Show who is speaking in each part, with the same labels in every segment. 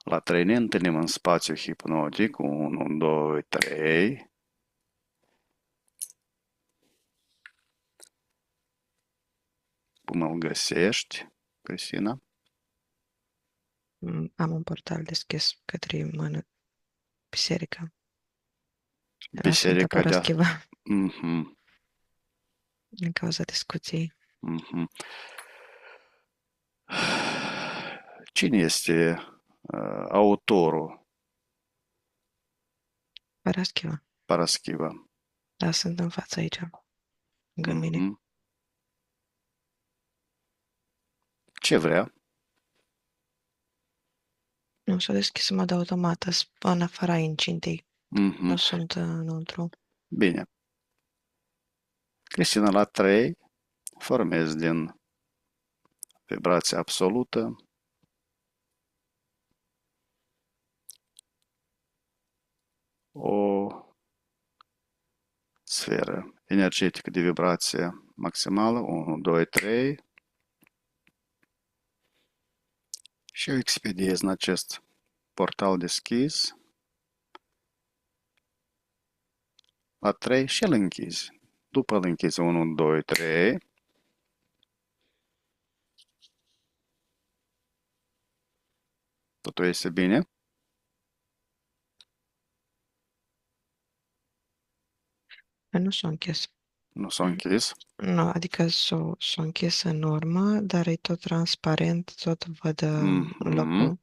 Speaker 1: La 3 ne întâlnim în spațiu hipnotic. 1, 2, 3. Cum îl găsești, Cristina?
Speaker 2: Am un portal deschis către biserica la Sfânta
Speaker 1: Biserica de...
Speaker 2: Paraschiva
Speaker 1: Mhm,
Speaker 2: din cauza discuției.
Speaker 1: mhm. Cine este autorul
Speaker 2: Paraschiva.
Speaker 1: Paraschiva?
Speaker 2: Da, sunt în fața aici, lângă mine.
Speaker 1: Mhm. Ce vrea?
Speaker 2: Nu, s-a deschis în mod automat, în afara incintei.
Speaker 1: Mhm.
Speaker 2: Nu sunt înăuntru.
Speaker 1: Bine. Cristina, la 3 formezi din vibrație absolută o sferă energetică de vibrație maximală. 1, 2, 3. Și o expediezi în acest portal deschis. La 3 și îl închizi. După îl închizi 1, 2, 3. Totul este bine.
Speaker 2: Nu s-a închis.
Speaker 1: Nu s-a închis.
Speaker 2: Nu, adică s-a închis în urmă, dar e tot transparent, tot văd
Speaker 1: Mhm.
Speaker 2: locul.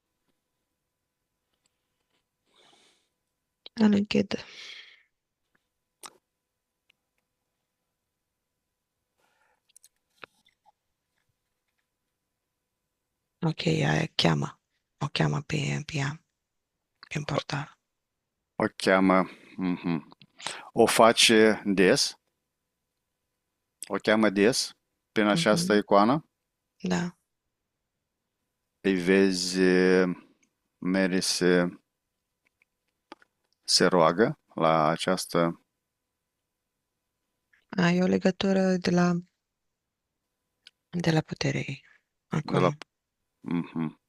Speaker 2: Îl închid. Ok, aia cheamă. O cheamă pe ea, prin portal.
Speaker 1: O cheamă. Mhm. O face des. O cheamă des prin această
Speaker 2: Mhm.
Speaker 1: icoană.
Speaker 2: Da.
Speaker 1: Îi vezi, Mary se roagă la această,
Speaker 2: E o legătură de la puterea ei.
Speaker 1: de la,
Speaker 2: Acolo.
Speaker 1: mhm.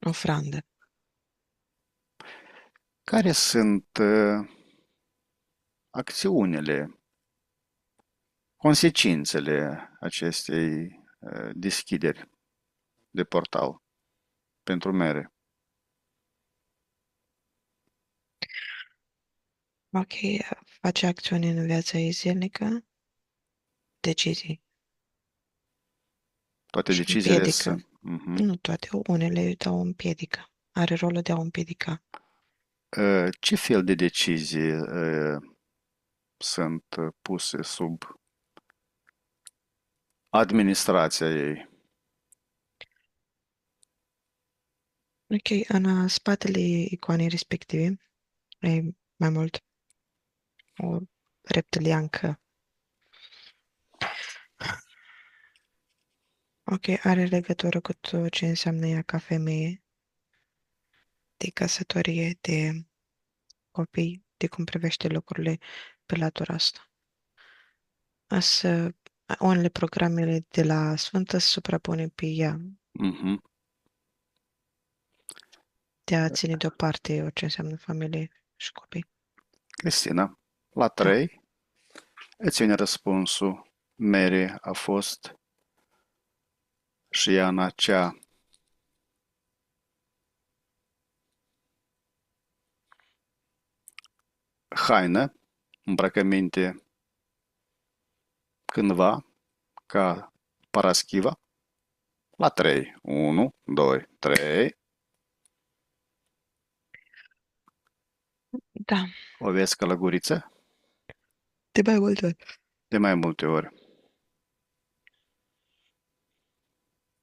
Speaker 2: Ofrandă.
Speaker 1: Care sunt acțiunile, consecințele acestei deschideri de portal pentru Mary?
Speaker 2: Ok, face acțiuni în viața ei zilnică, decizii
Speaker 1: Toate
Speaker 2: și
Speaker 1: deciziile
Speaker 2: împiedică.
Speaker 1: sunt. Mhm.
Speaker 2: Nu toate, unele îi dau o împiedică. Are rolul de a o împiedica.
Speaker 1: Ce fel de decizii sunt puse sub administrația ei?
Speaker 2: Ok, în spatele icoanei respective e mai mult o reptiliancă. Ok, are legătură cu tot ce înseamnă ea ca femeie, de căsătorie, de copii, de cum privește lucrurile pe latura asta. Să, unele programele de la Sfântă se suprapune pe ea,
Speaker 1: Mhm.
Speaker 2: de a ține deoparte orice înseamnă familie și copii.
Speaker 1: Cristina, la
Speaker 2: Da.
Speaker 1: 3 îți vine răspunsul. Mary a fost și ea în acea haină, îmbrăcăminte cândva, ca Paraschiva. La 3. 1, 2, 3.
Speaker 2: Da,
Speaker 1: O vezi călăguriță
Speaker 2: de mai multe ori.
Speaker 1: de mai multe ori.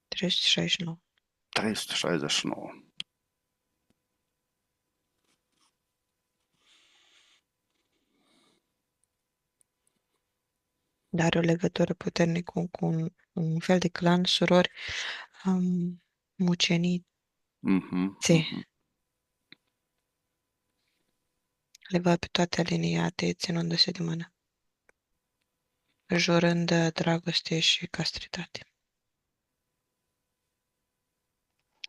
Speaker 2: 369.
Speaker 1: 369.
Speaker 2: Dar are o legătură puternică cu un fel de clan, surori, mucenițe.
Speaker 1: Mhm, mhm.
Speaker 2: Le văd pe toate aliniate, ținându-se de mână. jurând dragoste și castritate.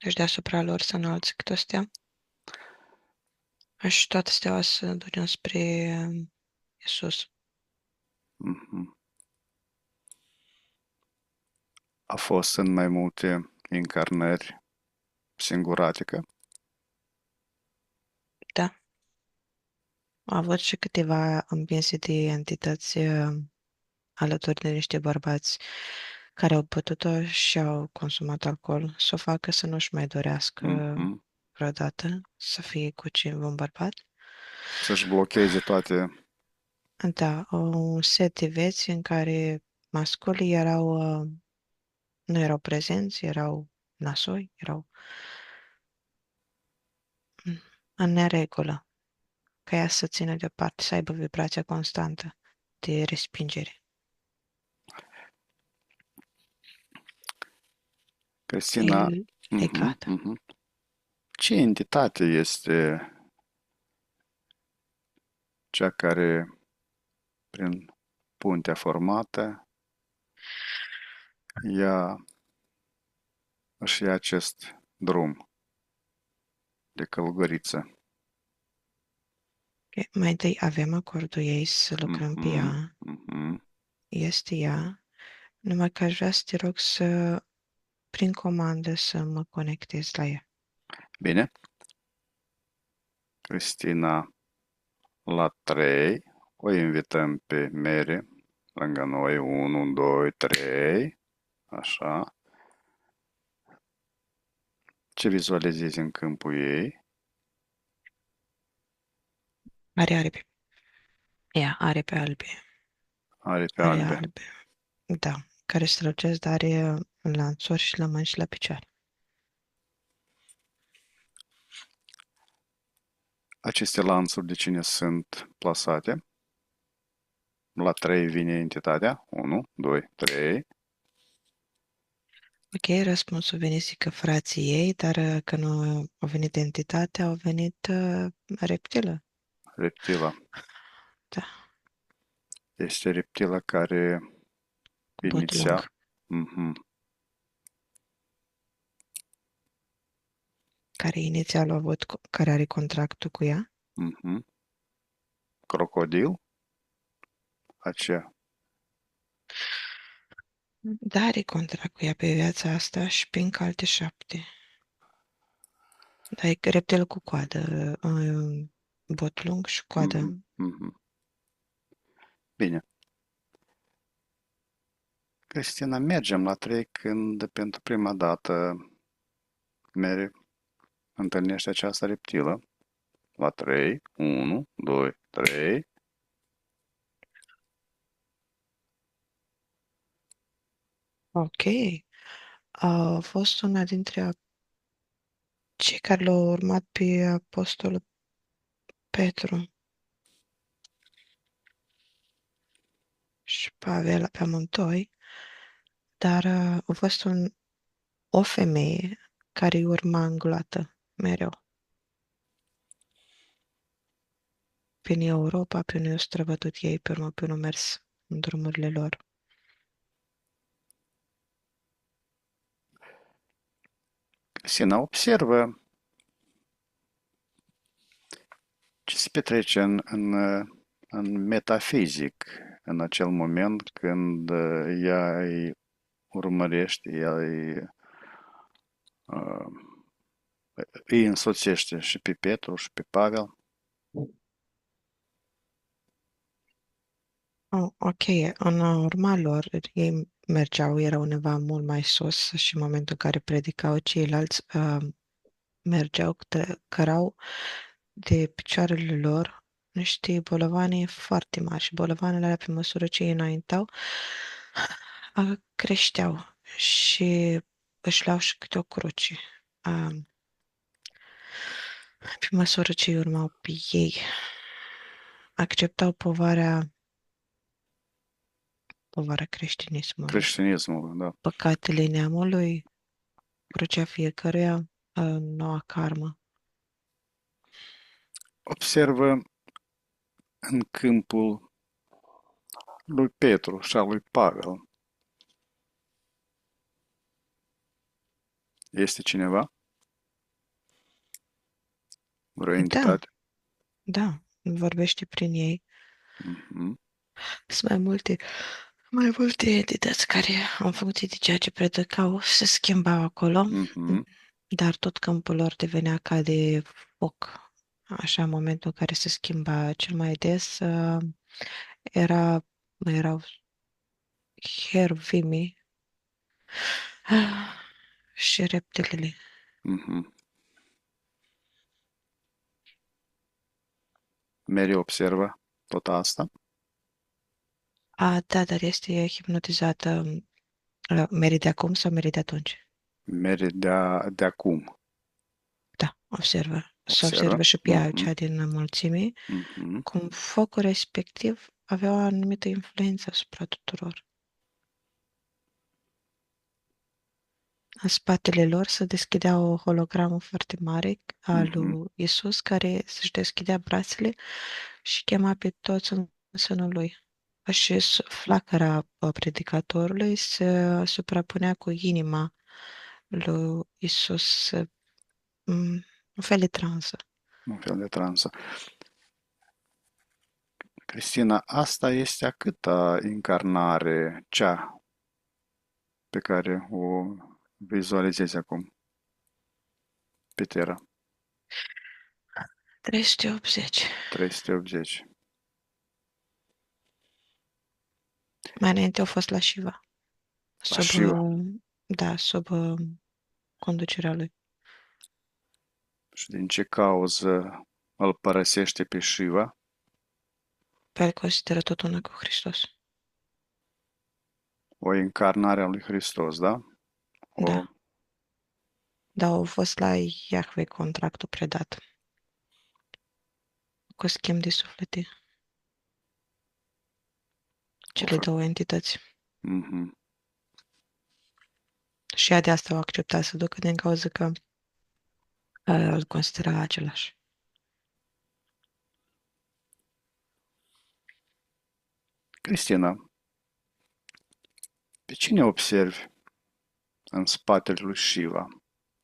Speaker 2: Deci deasupra lor să înalți câte o stea și toată steaua să ducem spre Iisus.
Speaker 1: Mhm. A fost în mai multe încarnări singuratică.
Speaker 2: Da. A avut și câteva împinse de entități alături de niște bărbați care au putut-o și au consumat alcool să o facă să nu-și mai dorească
Speaker 1: Mhm.
Speaker 2: vreodată să fie cu un bărbat.
Speaker 1: Să-și blocheze toate.
Speaker 2: Da, un set de vieți în care masculii nu erau prezenți, erau nasoi, erau în neregulă, ca ea să țină deoparte, să aibă vibrația constantă de respingere.
Speaker 1: Cristina,
Speaker 2: El
Speaker 1: mhm,
Speaker 2: legat.
Speaker 1: mhm. Ce entitate este cea care, prin puntea formată, ea își ia acest drum de călugăriță?
Speaker 2: Ok, mai întâi avem acordul ei să lucrăm pe
Speaker 1: Mhm,
Speaker 2: ea.
Speaker 1: mhm.
Speaker 2: Este ea. Numai că aș vrea să te rog să, prin comandă, să mă conectez la ea.
Speaker 1: Bine. Cristina, la 3, o invităm pe Mary lângă noi. 1, 2, 3. Așa. Ce vizualizezi în câmpul ei?
Speaker 2: Are aripi. Ea, aripi albe.
Speaker 1: Aripi
Speaker 2: Are
Speaker 1: albe.
Speaker 2: albe. Da, care strălucesc, dar are lanțuri și la mâini și la picioare.
Speaker 1: Aceste lanțuri de cine sunt plasate? La 3 vine entitatea. 1, 2, 3.
Speaker 2: Ok, răspunsul venise că frații ei, dar că nu a venit entitatea, au venit reptilă.
Speaker 1: Reptila.
Speaker 2: Da,
Speaker 1: Este reptila care
Speaker 2: cu bot
Speaker 1: iniția.
Speaker 2: lung,
Speaker 1: Mhm,
Speaker 2: care inițial a avut, care are contractul cu ea.
Speaker 1: mhm. Crocodil. Aceea.
Speaker 2: Da, are contract cu ea pe viața asta și pe încă alte 7. Dar e reptilă cu coadă, bot lung și
Speaker 1: Mhm,
Speaker 2: coadă.
Speaker 1: mhm. Bine. Cristina, mergem la 3 când pentru prima dată Mary întâlnește această reptilă. La 3, 1, 2, 3.
Speaker 2: Ok. A fost una dintre cei care l-au urmat pe Apostolul Petru și Pavel pe amândoi, dar a fost o femeie care îi urma îngulată mereu. Prin Europa, prin eu străbătut ei, pe urmă, prin mers în drumurile lor.
Speaker 1: Cristina, observă ce se petrece în metafizic în acel moment când ea îi urmărește, ea îi însoțește și pe Petru și pe Pavel.
Speaker 2: Oh, ok, în urma lor, ei mergeau, erau undeva mult mai sus și în momentul în care predicau ceilalți, mergeau, cărau de picioarele lor niște bolovane foarte mari și bolovanele alea, pe măsură ce ei înaintau, creșteau și își luau și câte o cruce. A, pe măsură ce îi urmau pe ei, acceptau povara creștinismului,
Speaker 1: Creștinismul, da.
Speaker 2: păcatele neamului, crucea fiecăruia, noua karmă.
Speaker 1: Observă în câmpul lui Petru și a lui Pavel. Este cineva? Vreo
Speaker 2: Da,
Speaker 1: entitate?
Speaker 2: da, vorbește prin ei.
Speaker 1: Mhm,
Speaker 2: Sunt mai multe entități care, în funcție de ceea ce predicau, se schimbau acolo,
Speaker 1: mhm,
Speaker 2: dar tot câmpul lor devenea ca de foc. Așa, în momentul în care se schimba cel mai des, era, erau heruvimii și reptilele.
Speaker 1: mhm. Mary observă tot asta.
Speaker 2: Da, dar este hipnotizată. Mary de acum sau Mary de atunci?
Speaker 1: Mary de acum
Speaker 2: Da, observă. Se
Speaker 1: observă.
Speaker 2: observă și pe ea,
Speaker 1: Mhm,
Speaker 2: cea din mulțime,
Speaker 1: mhm.
Speaker 2: cum focul respectiv avea o anumită influență asupra tuturor. În spatele lor se deschidea o hologramă foarte mare a
Speaker 1: Mhm.
Speaker 2: lui Isus, care își deschidea brațele și chema pe toți în sânul lui. Și flacăra predicatorului se suprapunea cu inima lui Isus, un fel de transă.
Speaker 1: Un fel de transă. Cristina, asta este a câta încarnare, cea pe care o vizualizezi acum pe Terra?
Speaker 2: 380.
Speaker 1: 380.
Speaker 2: Mai înainte au fost la Shiva,
Speaker 1: La
Speaker 2: sub,
Speaker 1: Shiva.
Speaker 2: da, sub conducerea lui.
Speaker 1: Și din ce cauză îl părăsește pe Shiva?
Speaker 2: Pe el consideră tot una cu Hristos.
Speaker 1: O încarnare a lui Hristos, da? O,
Speaker 2: Da, dar au fost la Iahve contractul predat cu schimb de suflete,
Speaker 1: o
Speaker 2: cele
Speaker 1: fă...
Speaker 2: două entități.
Speaker 1: Mhm.
Speaker 2: Și ea de asta au acceptat să ducă din cauza că îl considera același.
Speaker 1: Cristina, pe cine observi în spatele lui Shiva?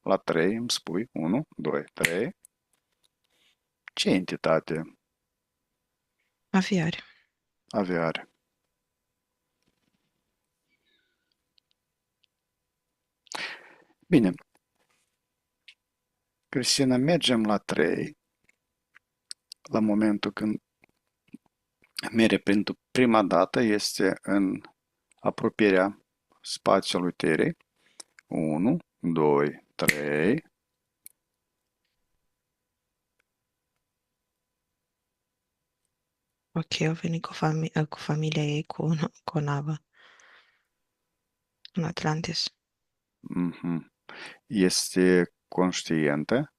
Speaker 1: La 3 îmi spui 1, 2, 3. Ce entitate
Speaker 2: Aviare.
Speaker 1: avea? Bine, Cristina, mergem la 3, la momentul când mere pentru prima dată este în apropierea spațiului Terei. 1, 2, 3.
Speaker 2: Ok, au venit cu familia ei cu o navă în Atlantis.
Speaker 1: Mhm. Este conștientă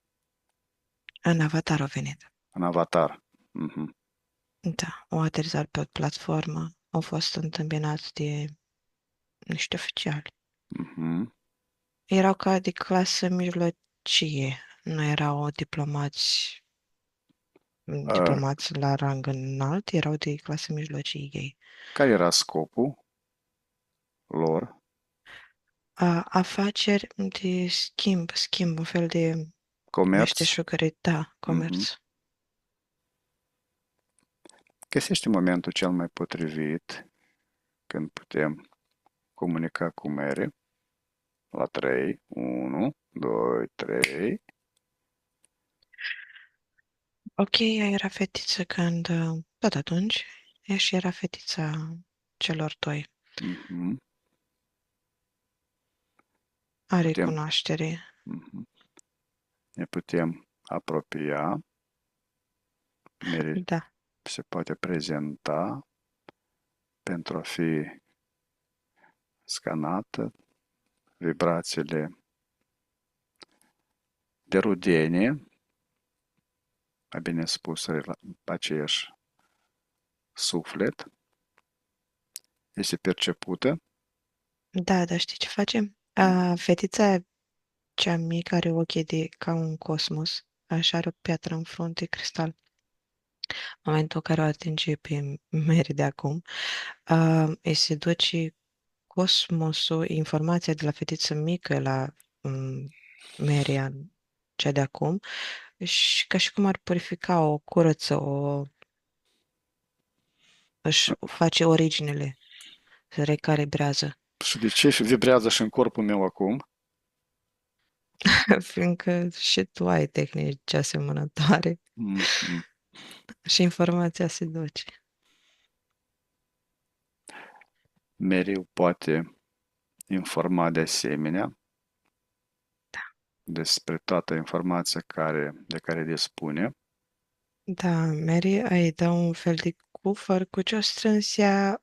Speaker 2: În Avatar au venit.
Speaker 1: în avatar. Mhm.
Speaker 2: Da, au aterizat pe o platformă, au fost întâmpinați de niște oficiali.
Speaker 1: Mhm.
Speaker 2: Erau ca de clasă mijlocie, nu erau
Speaker 1: Uh,
Speaker 2: diplomați la rang înalt, erau de clasă mijlocie ei.
Speaker 1: Care era scopul lor?
Speaker 2: Afaceri de schimb, un fel de
Speaker 1: Comerț?
Speaker 2: meșteșugărie, da,
Speaker 1: Mhm.
Speaker 2: comerț.
Speaker 1: Găsește momentul cel mai potrivit când putem comunica cu Mary. La 3, 1, 2, 3.
Speaker 2: Ok, ea era fetiță când, tot atunci, ea și era fetița celor doi.
Speaker 1: Mhm.
Speaker 2: A
Speaker 1: Putem,
Speaker 2: recunoaștere,
Speaker 1: mhm. Ne putem apropia. Mary
Speaker 2: da.
Speaker 1: se poate prezenta pentru a fi scanată. Vibrațiile de rudenie, mai bine spus, aceeași suflet, este percepută.
Speaker 2: Da, dar știi ce facem? Fetița cea mică are ochii de ca un cosmos, așa are o piatră în frunte, cristal. În momentul în care o atinge pe Mary de acum, îi se duce cosmosul, informația de la fetiță mică la Mary, cea de acum, și ca și cum ar purifica, o curăță, își face originele, se recalibrează.
Speaker 1: Și de ce vibrează și în corpul meu acum?
Speaker 2: Fiindcă și tu ai tehnici asemănătoare
Speaker 1: Mhm.
Speaker 2: și informația se duce.
Speaker 1: Mereu poate informa de asemenea despre toată informația de care dispune.
Speaker 2: Da, Mary îi dă un fel de cufăr cu ce-o strâns ea,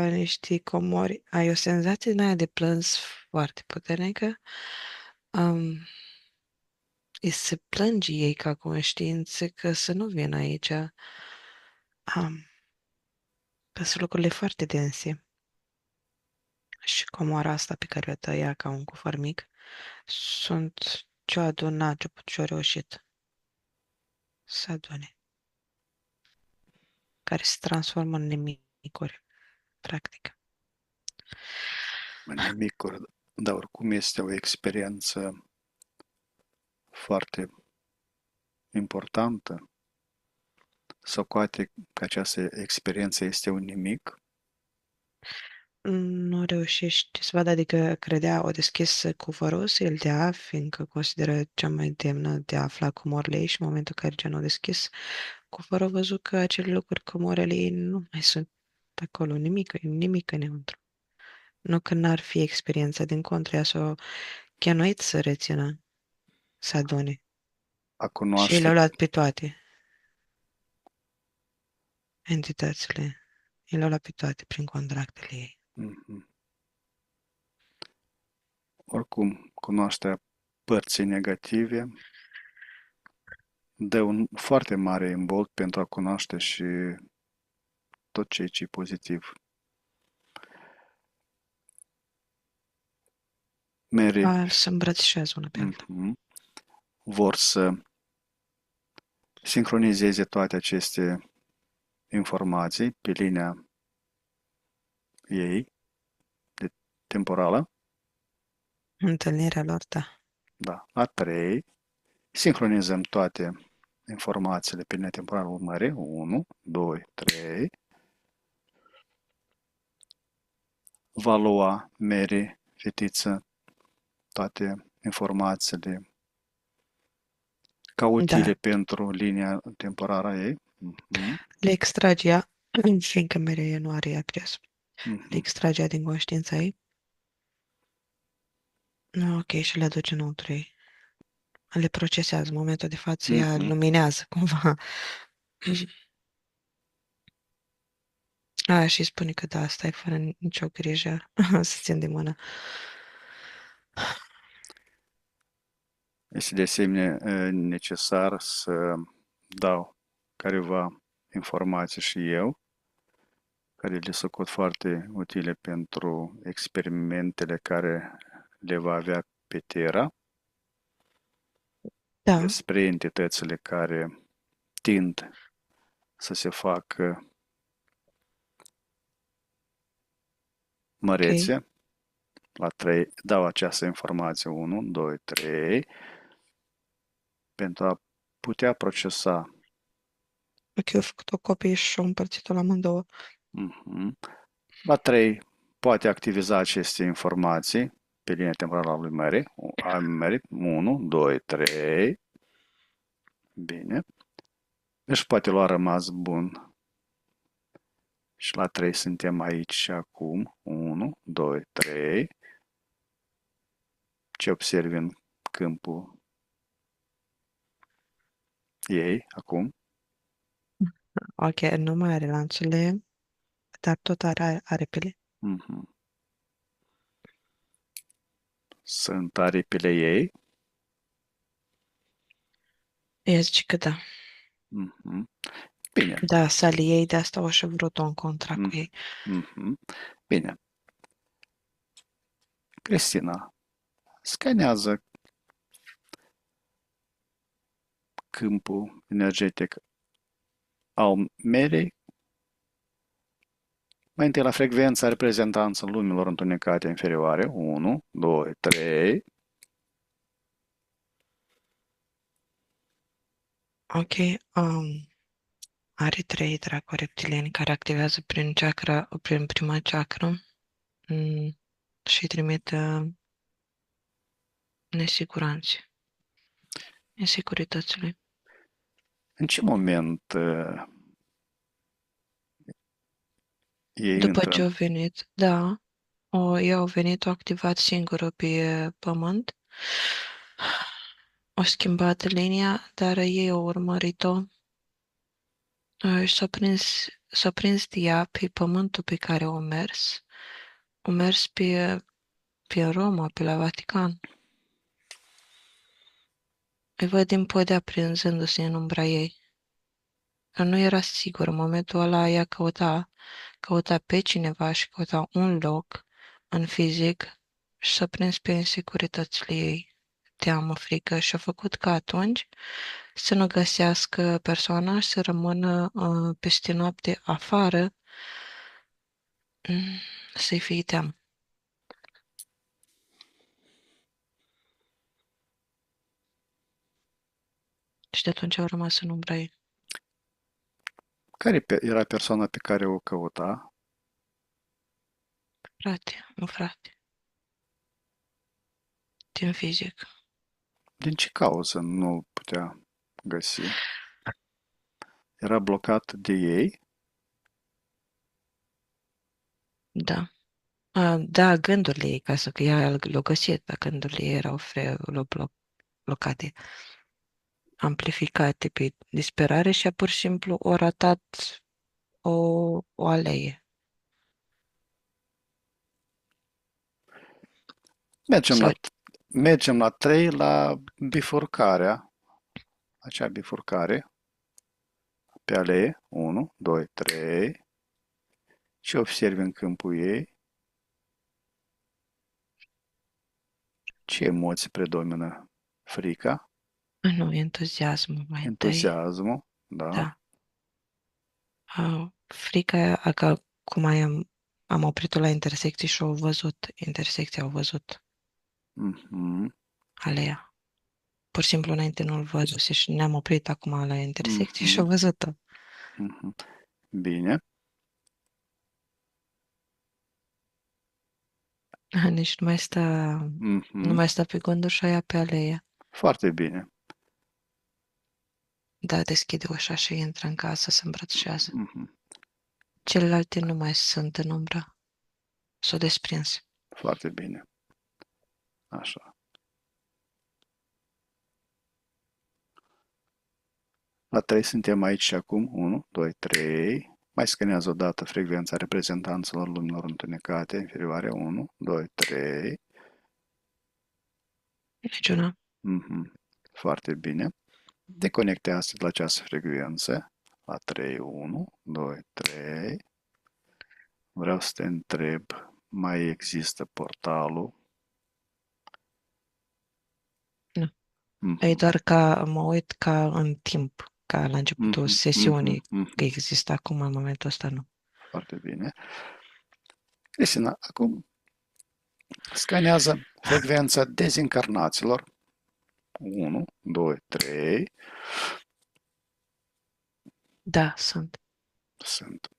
Speaker 2: niște comori. Ai o senzație din aia de plâns foarte puternică. Um, Îi se plânge ei ca conștiință că să nu vină aici. Că sunt lucrurile foarte dense. Și comoara asta pe care o tăia ca un cufăr mic sunt ce-o adunat, ce-o reușit să adune, care se transformă în nimicuri, practic.
Speaker 1: Nimic, dar oricum este o experiență foarte importantă. Socoate că această experiență este un nimic.
Speaker 2: Nu reușești să vadă, adică credea, o deschis cufărul să îl dea, fiindcă consideră cea mai demnă de a afla comorile ei și în momentul în care gen o deschis cufărul, a văzut că acele lucruri, comorele ei, nu mai sunt acolo, nimic înăuntru. Nu că n-ar fi experiența, din contră, ea s-a chinuit să rețină, să adune.
Speaker 1: A
Speaker 2: Și le-au
Speaker 1: cunoaște,
Speaker 2: luat pe toate entitățile. Le-au luat pe toate prin contractele ei.
Speaker 1: mhm, oricum, cunoașterea părții negative dă un foarte mare imbold pentru a cunoaște și tot ce e pozitiv. Mary
Speaker 2: Să îmbrățișează una pe alta.
Speaker 1: mhm, vor să sincronizeze toate aceste informații pe linia ei de temporală,
Speaker 2: Întâlnirea lor, da.
Speaker 1: da, la 3, sincronizăm toate informațiile pe linia temporală urmării, 1, 2, 3, va lua Mary, fetiță, toate informațiile ca utile
Speaker 2: Da,
Speaker 1: pentru linia temporară a ei. Mhm,
Speaker 2: le extragea, fiindcă mereu nu are acces. Le
Speaker 1: mhm,
Speaker 2: extragea din conștiința ei. Ok, și le aduce înăuntru ei. Le procesează. În momentul de față ea
Speaker 1: mhm.
Speaker 2: luminează cumva. Și spune că da, stai fără nicio grijă să țin de mână.
Speaker 1: Este de asemenea necesar să dau careva informații și eu, care le socot foarte utile pentru experimentele care le va avea pe Terra,
Speaker 2: Da,
Speaker 1: despre entitățile care tind să se facă
Speaker 2: ok.
Speaker 1: mărețe. La 3 dau această informație 1, 2, 3 pentru a putea procesa.
Speaker 2: Ok, eu făcut o copie și o împărțit-o la amândouă.
Speaker 1: Mhm. La 3 poate activiza aceste informații pe linia temporală a lui Mary. A Mary 1, 2, 3. Bine. Deci poate lua rămas bun. Și la 3 suntem aici și acum. 1, 2, 3. Ce observi în câmpul ei acum?
Speaker 2: Ok, nu mai are lanțurile, dar tot are aripile.
Speaker 1: Mhm. Sunt aripile ei.
Speaker 2: Ea zice că da.
Speaker 1: Mhm. Bine.
Speaker 2: Da, salii ei, de asta o și vrut-o în contra cu
Speaker 1: Mm,
Speaker 2: ei.
Speaker 1: mhm. Bine. Cristina, scanează câmpul energetic au Mary, mai întâi la frecvența reprezentanță lumilor întunecate inferioare. 1, 2, 3.
Speaker 2: Ok. Are trei dracu reptilieni care activează prin prima chakra și trimit nesiguranțe, insecuritățile.
Speaker 1: În ce moment ei
Speaker 2: După
Speaker 1: intră
Speaker 2: ce
Speaker 1: în...
Speaker 2: au venit, da, ei au venit, au activat singură pe pământ, au schimbat linia, dar ei au urmărit-o și s-a prins de ea pe pământul pe care au mers pe Roma, pe la Vatican. Îi văd din podea prinzându-se în umbra ei. Că nu era sigur, în momentul ăla ea căuta pe cineva și căuta un loc în fizic și s-a prins pe insecuritățile ei, teamă, frică și a făcut ca atunci să nu găsească persoana și să rămână peste noapte afară, să-i fie teamă. Și de atunci au rămas în umbra ei.
Speaker 1: Care era persoana pe care o căuta?
Speaker 2: Frate, nu frate, din fizic.
Speaker 1: Din ce cauză nu putea găsi? Era blocat de ei?
Speaker 2: Da. Da, gândurile ei, ca să că ea l-a găsit, dar gândurile ei erau blocate, amplificate pe disperare și a pur și simplu o ratat o, o alee.
Speaker 1: Mergem
Speaker 2: Sau,
Speaker 1: la, mergem la 3, la bifurcarea, acea bifurcare pe alee. 1, 2, 3. Ce observi în câmpul ei? Ce emoții predomină? Frica?
Speaker 2: nu, entuziasmul mai întâi,
Speaker 1: Entuziasmul? Da?
Speaker 2: da. Frica, că cum am oprit-o la intersecție și au văzut, intersecția au văzut
Speaker 1: Mhm,
Speaker 2: alea. Pur și simplu înainte nu-l văzuse și ne-am oprit acum la intersecție și au
Speaker 1: mhm,
Speaker 2: văzut-o.
Speaker 1: mhm. Bine.
Speaker 2: Nici nu
Speaker 1: Mhm.
Speaker 2: mai stă pe gânduri și aia pe aleea.
Speaker 1: Foarte bine.
Speaker 2: Da, deschide ușa și intră în casă, se îmbrățișează.
Speaker 1: Mhm.
Speaker 2: Celelalte nu mai sunt în umbră. S-au desprins.
Speaker 1: Foarte bine. Așa. La 3 suntem aici și acum. 1, 2, 3. Mai scanează o dată frecvența reprezentanțelor lumilor întunecate, inferioare. 1, 2, 3.
Speaker 2: Niciuna.
Speaker 1: Mhm. Foarte bine. Deconectează la această frecvență. La 3, 1, 2, 3. Vreau să te întreb, mai există portalul?
Speaker 2: Nu. E
Speaker 1: Mhm.
Speaker 2: doar ca mă uit ca în timp, ca la începutul
Speaker 1: Mhm. Mhm.
Speaker 2: sesiunii, că
Speaker 1: Mhm.
Speaker 2: există acum, în momentul ăsta, nu.
Speaker 1: Foarte bine. Cristina, acum scanează frecvența dezincarnațiilor. 1, 2, 3.
Speaker 2: Da, sunt.
Speaker 1: Sunt.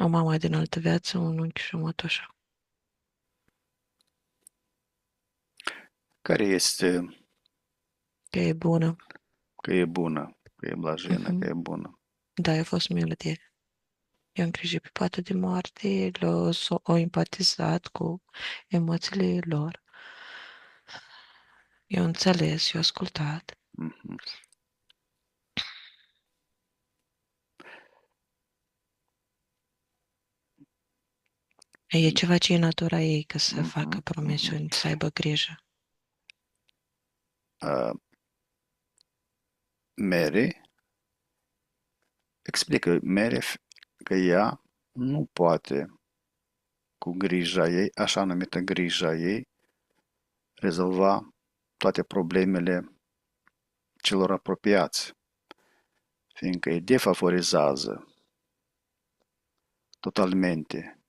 Speaker 2: O mamă din altă viață, un unchi și o mătușă.
Speaker 1: Care este
Speaker 2: Că e bună.
Speaker 1: că e bună, că e blajină, că
Speaker 2: Mhm.
Speaker 1: e bună.
Speaker 2: Da, a fost milă de ele. I-a îngrijit pe patul de moarte, au empatizat cu emoțiile lor. I-au înțeles, i-au ascultat.
Speaker 1: Mhm.
Speaker 2: E ceva ce e natura ei, că să facă
Speaker 1: Mhm. Mhm.
Speaker 2: promisiuni, să aibă grijă.
Speaker 1: Uh, Mary explică Mary că ea nu poate cu grija ei, așa numită grija ei, rezolva toate problemele celor apropiați. fiindcă îi defavorizează totalmente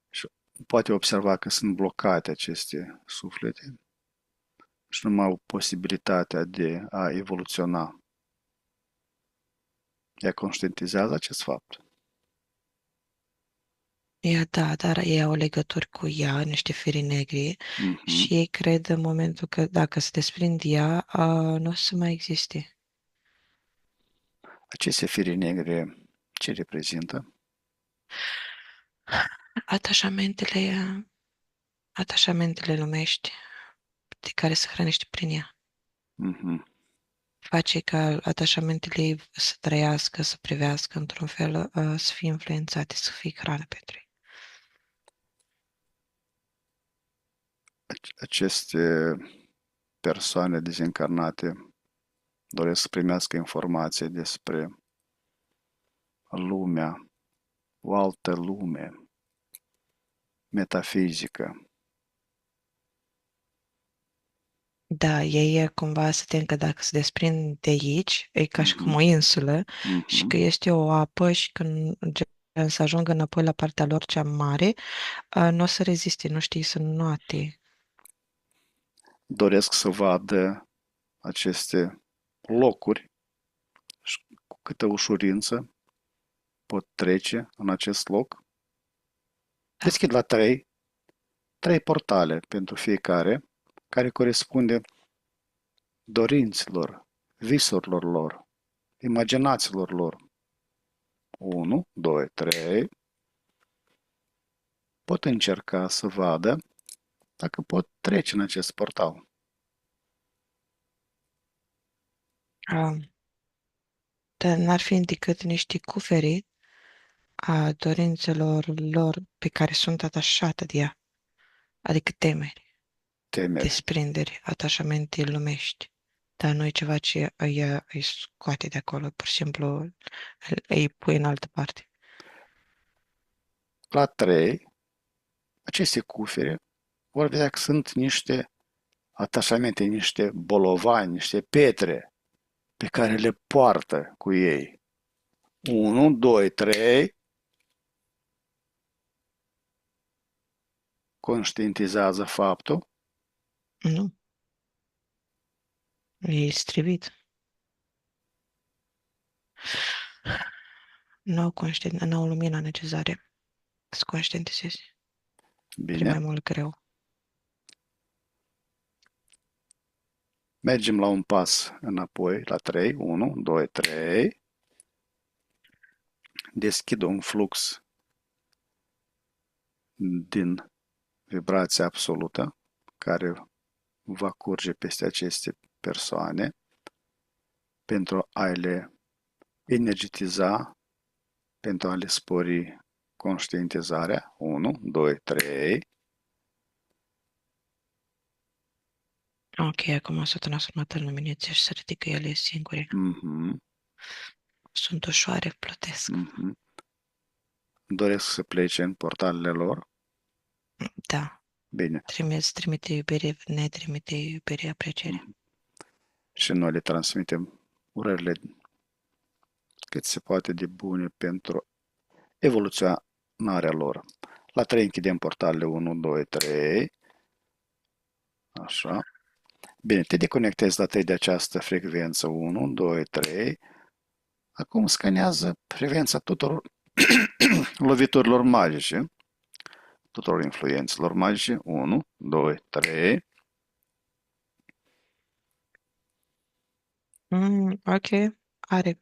Speaker 1: și poate observa că sunt blocate aceste suflete și nu mai au posibilitatea de a evoluționa. Ea conștientizează acest fapt.
Speaker 2: Da, dar ei au legături cu ea, niște firi negri,
Speaker 1: Mhm.
Speaker 2: și ei cred în momentul că dacă se desprind ea, nu o să mai existe.
Speaker 1: Aceste fire negre ce reprezintă?
Speaker 2: Atașamentele, atașamentele lumești de care se hrănește prin ea.
Speaker 1: Mhm.
Speaker 2: Face ca atașamentele ei să trăiască, să privească într-un fel, să fie influențate, să fie hrană pentru ei.
Speaker 1: Aceste persoane dezincarnate doresc să primească informații despre lumea, o altă lume metafizică.
Speaker 2: Da, ei cumva se tem că dacă se desprind de aici, e ca și cum
Speaker 1: Mhm.
Speaker 2: o insulă și
Speaker 1: Mhm.
Speaker 2: că este o apă și când să ajungă înapoi la partea lor cea mare, nu o să reziste, nu știi să noate.
Speaker 1: Doresc să vadă aceste locuri și cu câtă ușurință pot trece în acest loc.
Speaker 2: Da.
Speaker 1: Deschid la trei portale pentru fiecare, care corespunde dorinților, visurilor lor, imaginațiilor lor. 1, 2, 3. Pot încerca să vadă dacă pot trece în acest portal.
Speaker 2: Ah, dar n-ar fi decât niște cuferi a dorințelor lor pe care sunt atașate de ea, adică temeri,
Speaker 1: Temeri.
Speaker 2: desprinderi, atașamente lumești. Dar nu e ceva ce îi scoate de acolo, pur și simplu îi pui în altă parte.
Speaker 1: La 3, aceste cufere vor vedea că sunt niște atașamente, niște bolovani, niște pietre pe care le poartă cu ei. 1, 2, 3. Conștientizează faptul.
Speaker 2: Nu, e strivit. Nu au lumina necesară să conștientizeze. Prin
Speaker 1: Bine.
Speaker 2: mai mult greu.
Speaker 1: Mergem la un pas înapoi, la 3. 1, 2, 3. Deschid un flux din vibrație absolută care va curge peste aceste persoane pentru a le energetiza, pentru a le spori conștientizarea. 1, 2, 3.
Speaker 2: Ok, acum s-a transformat în luminețe și se ridică ele singure.
Speaker 1: Mhm,
Speaker 2: Sunt ușoare, plătesc.
Speaker 1: mhm. Doresc să plece în portalele lor.
Speaker 2: Da,
Speaker 1: Bine.
Speaker 2: trimite iubire, ne trimite iubire, apreciere.
Speaker 1: Mhm. Și noi le transmitem urările cât se poate de bune pentru evoluționarea lor. La 3 închidem portalele 1, 2, 3. Așa. Bine, te deconectezi la 3 de această frecvență 1, 2, 3. Acum scanează frecvența tuturor loviturilor magice, tuturor influențelor magice. 1, 2, 3.
Speaker 2: Ok, are,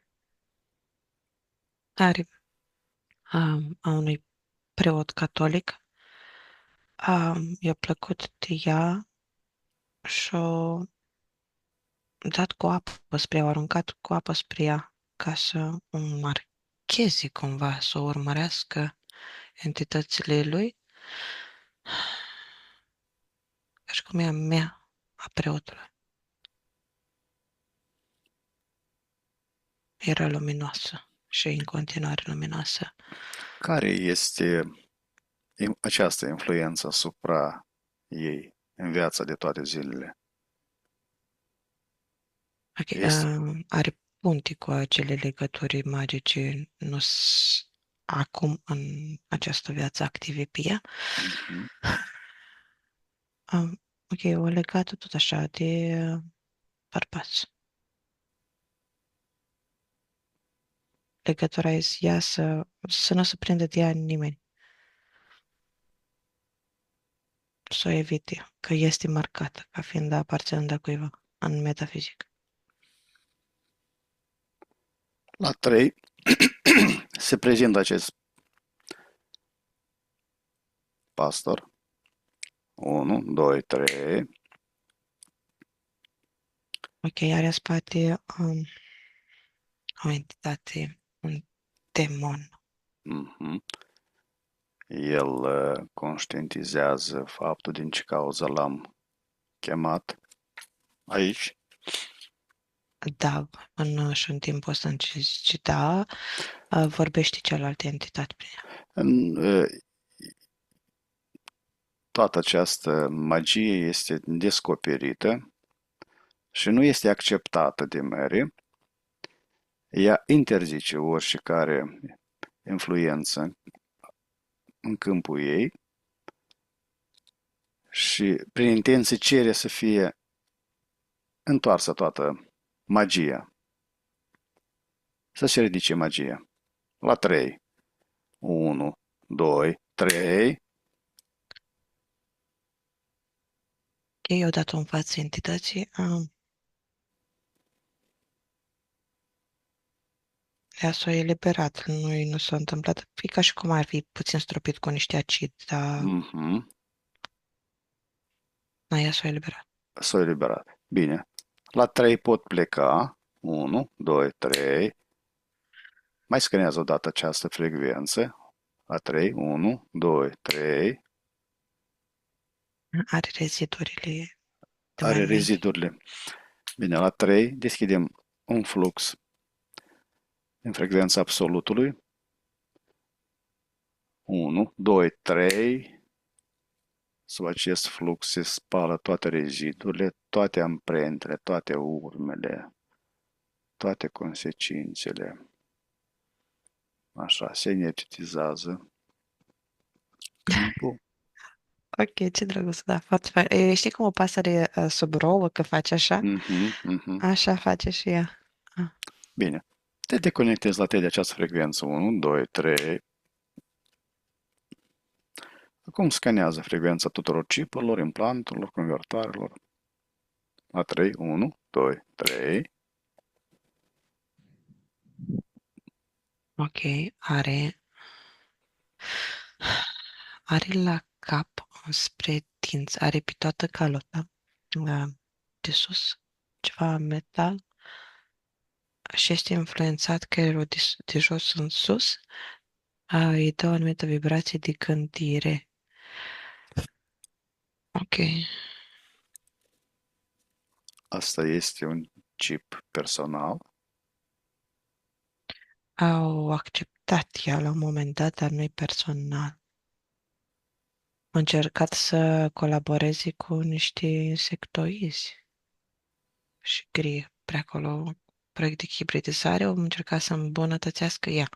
Speaker 2: are a unui preot catolic. I-a plăcut de ea și-a dat cu apă spre ea, a aruncat cu apă spre ea ca să o marcheze cumva, să o urmărească entitățile lui, ca și cum e a mea, a preotului. Era luminoasă și în continuare luminoasă.
Speaker 1: Care este această influență asupra ei în viața de toate zilele?
Speaker 2: Ok,
Speaker 1: Este
Speaker 2: are punti cu acele legături magice nu acum în această viață active pe ea.
Speaker 1: Mhm.
Speaker 2: Ok, o legată tot așa de bărbați. Legătura e ea să nu se prindă de ea nimeni, să o evite, că este marcată ca fiind aparținând a cuiva în metafizic.
Speaker 1: La 3 se prezintă acest pastor. 1, 2, 3.
Speaker 2: Ok, are în spate o entitate, un demon.
Speaker 1: Mhm. El conștientizează faptul din ce cauză l-am chemat aici.
Speaker 2: Da, și în timpul ăsta în ce zice da, vorbește cealaltă entitate prin ea.
Speaker 1: În, toată această magie este descoperită și nu este acceptată de Mary. Ea interzice oricare influență în câmpul ei și prin intenție cere să fie întoarsă toată magia. Să se ridice magia. La 3. 1, 2, 3.
Speaker 2: Ok, odată în fața entității, ea s-a eliberat, nu s-a întâmplat. E ca și cum ar fi puțin stropit cu niște acid, dar
Speaker 1: Mhm.
Speaker 2: ea s-a eliberat.
Speaker 1: S-a eliberat. Bine. La 3 pot pleca. 1, 2, 3. Mai scanează odată această frecvență. La 3, 1, 2, 3.
Speaker 2: Are rezidurile de mai
Speaker 1: Are
Speaker 2: vechi.
Speaker 1: rezidurile. Bine, la 3 deschidem un flux în frecvența absolutului. 1, 2, 3. Sub acest flux se spală toate rezidurile, toate amprentele, toate urmele, toate consecințele. Așa, se energetizează câmpul.
Speaker 2: Ok, ce drăguț, da, foarte fain. Știi cum o pasăre sub rouă, că face așa?
Speaker 1: Mhm, mhm.
Speaker 2: Așa face și ea. Ah,
Speaker 1: Bine. Te deconectezi la tine de această frecvență. 1, 2, 3. Acum scanează frecvența tuturor chipurilor, implanturilor, convertoarelor. La 3, 1, 2, 3.
Speaker 2: ok, are la cap spre dinți, are pe toată calota de sus ceva metal și este influențat creierul de jos în sus, îi dă o anumită vibrație de gândire. Ok,
Speaker 1: Asta este un chip personal.
Speaker 2: au acceptat ea la un moment dat, dar nu-i personal. A încercat să colaboreze cu niște insectoizi și gri pe acolo proiect de hibridizare, au încercat să îmbunătățească ea.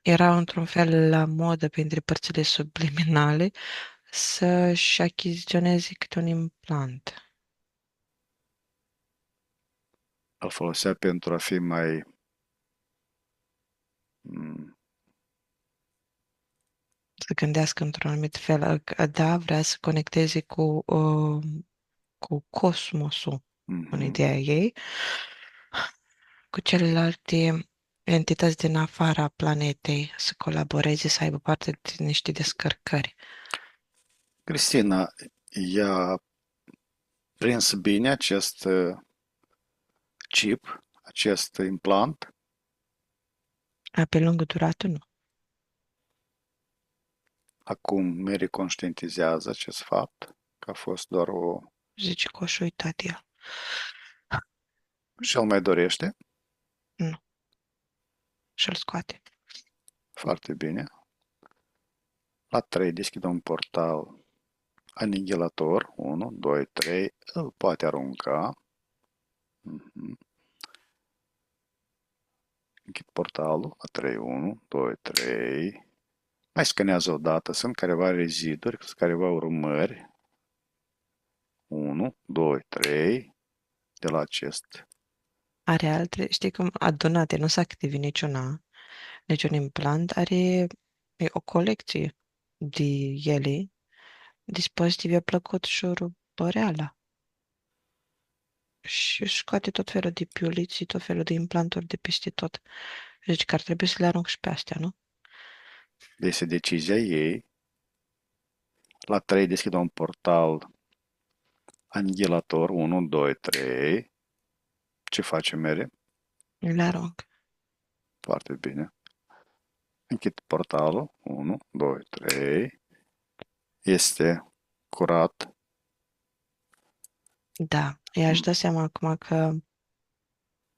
Speaker 2: Era într-un fel la modă printre părțile subliminale să-și achiziționeze câte un implant.
Speaker 1: Îl folosea pentru a fi mai mm,
Speaker 2: Să gândească într-un anumit fel. Da, vrea să conecteze cu cosmosul, în
Speaker 1: mhm.
Speaker 2: ideea ei, cu celelalte entități din afara planetei, să colaboreze, să aibă parte de niște descărcări.
Speaker 1: Cristina, i-a prins bine acest chip, acest implant.
Speaker 2: Pe lungă durată, nu.
Speaker 1: Acum Mary conștientizează acest fapt, că a fost doar o...
Speaker 2: Zice că o-și uitat el.
Speaker 1: Și el mai dorește.
Speaker 2: Nu. Și-l scoate.
Speaker 1: Foarte bine. La 3 deschide un portal anihilator. 1, 2, 3. Îl poate arunca. Mhm. Închid portalul la 3, 1, 2, 3. Mai scanează o dată. Sunt careva reziduri, sunt careva urmări. 1, 2, 3. De la acest.
Speaker 2: Are alte, știi cum, adunate, nu s-a activit niciuna, niciun implant, are o colecție de ele, dispozitive plăcut șurubăreala. Și își scoate tot felul de piuliți, tot felul de implanturi de peste tot. Deci că ar trebui să le arunc și pe astea, nu?
Speaker 1: Este decizia ei. La 3 deschid un portal anihilator. 1, 2, 3. Ce face mere?
Speaker 2: Le arunc.
Speaker 1: Foarte bine. Închid portalul. 1, 2, 3. Este curat.
Speaker 2: Da, i-aș da seama acum că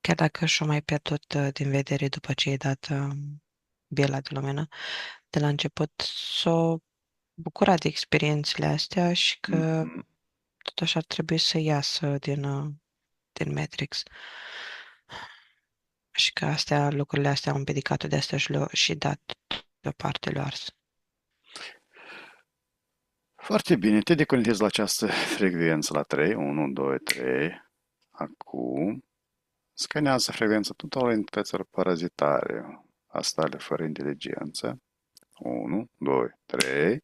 Speaker 2: chiar dacă și-o mai pierdut din vedere după ce i-ai dat biela de lumină, de la început s-o bucura de experiențele astea și că
Speaker 1: Mhm.
Speaker 2: totuși ar trebui să iasă din Matrix. Și că astea, lucrurile astea au împiedicat-o de astea și le-au și dat deoparte le ars.
Speaker 1: Foarte bine. Te deconectezi la această frecvență la 3. 1, 2, 3. Acum scanează frecvența tuturor entităților parazitare. Astale fără inteligență. 1, 2, 3.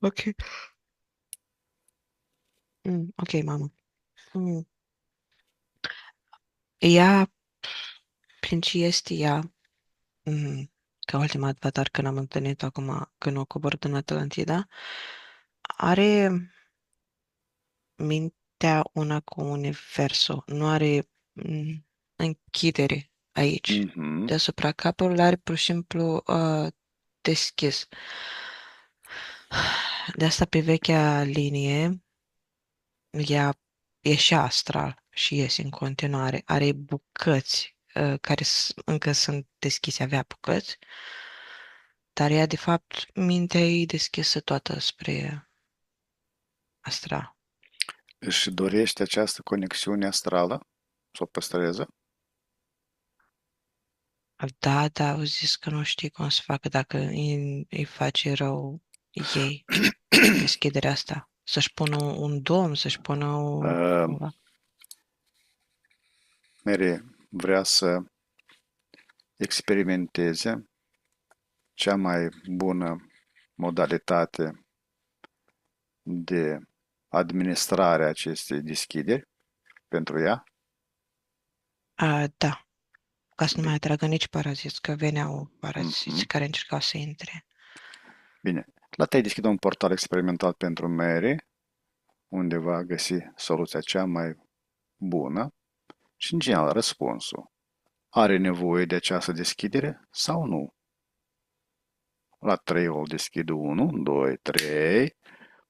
Speaker 2: Ok. Ok, mamă. Mm. Ea, prin ce este ea, ca ultima avatar când am întâlnit acum, când o coborât în Atlantida, are mintea una cu universul, nu are închidere aici.
Speaker 1: Mhm.
Speaker 2: Deasupra capului are pur și simplu deschis. De asta pe vechea linie, ea ieșea astral și iese în continuare. Are bucăți care încă sunt deschise, avea bucăți, dar ea, de fapt, mintea ei deschisă toată spre astral.
Speaker 1: Își dorește această conexiune astrală să o păstreze?
Speaker 2: Da, da, au zis că nu știi cum să facă dacă îi face rău ei deschiderea asta. Să-și pună un dom, să-și pună o...
Speaker 1: Uh,
Speaker 2: cumva.
Speaker 1: Mary vrea să experimenteze cea mai bună modalitate de administrare a acestei deschideri pentru ea.
Speaker 2: Da, ca să nu mai
Speaker 1: Bine.
Speaker 2: atragă nici paraziți, că veneau paraziți
Speaker 1: Mhm.
Speaker 2: care încercau să intre.
Speaker 1: Bine. La te deschide un portal experimental pentru Mary, unde va găsi soluția cea mai bună și, în general, răspunsul. Are nevoie de această deschidere sau nu? La 3 o deschid 1, 2, 3.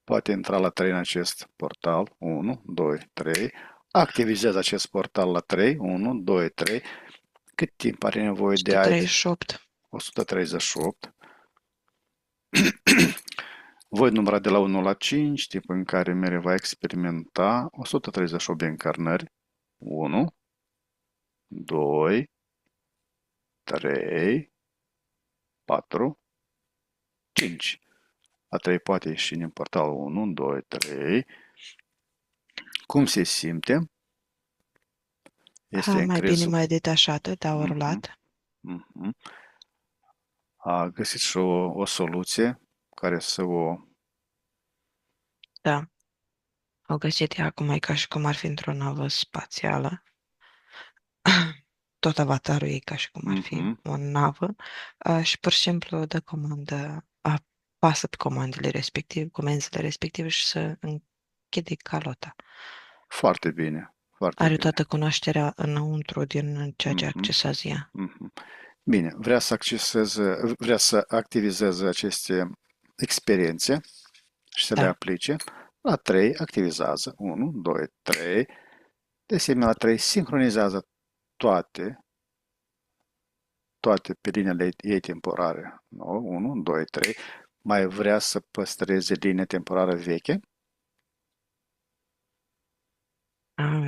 Speaker 1: Poate intra la 3 în acest portal. 1, 2, 3. Activizează acest portal la 3. 1, 2, 3. Cât timp are nevoie de aici?
Speaker 2: 138.
Speaker 1: 138. Voi număra de la 1 la 5, timpul în care mere va experimenta 138 de încarnări. 1, 2, 3, 4, 5. La 3 poate ieși din portalul 1, 2, 3. Cum se simte? Este
Speaker 2: Mai bine
Speaker 1: încrezut.
Speaker 2: mai detașată, dar a
Speaker 1: Mhm,
Speaker 2: urlat.
Speaker 1: mhm. A găsit și o soluție care să o...
Speaker 2: Da, au găsit ea acum e ca și cum ar fi într-o navă spațială. Tot avatarul ei ca și cum ar fi
Speaker 1: Mhm.
Speaker 2: o navă și pur și simplu dă comandă, apasă pe comandele respective, comenzile respective și să închide calota.
Speaker 1: Foarte bine, foarte
Speaker 2: Are
Speaker 1: bine.
Speaker 2: toată cunoașterea înăuntru din ceea ce
Speaker 1: Mhm,
Speaker 2: accesează ea.
Speaker 1: mhm. Bine, vrea să activizeze aceste experiențe și să le
Speaker 2: Da.
Speaker 1: aplice. La 3 activizează. 1, 2, 3. De asemenea, la 3 sincronizează toate pe liniile ei temporare. 1, 2, 3. Mai vrea să păstreze linia temporară veche?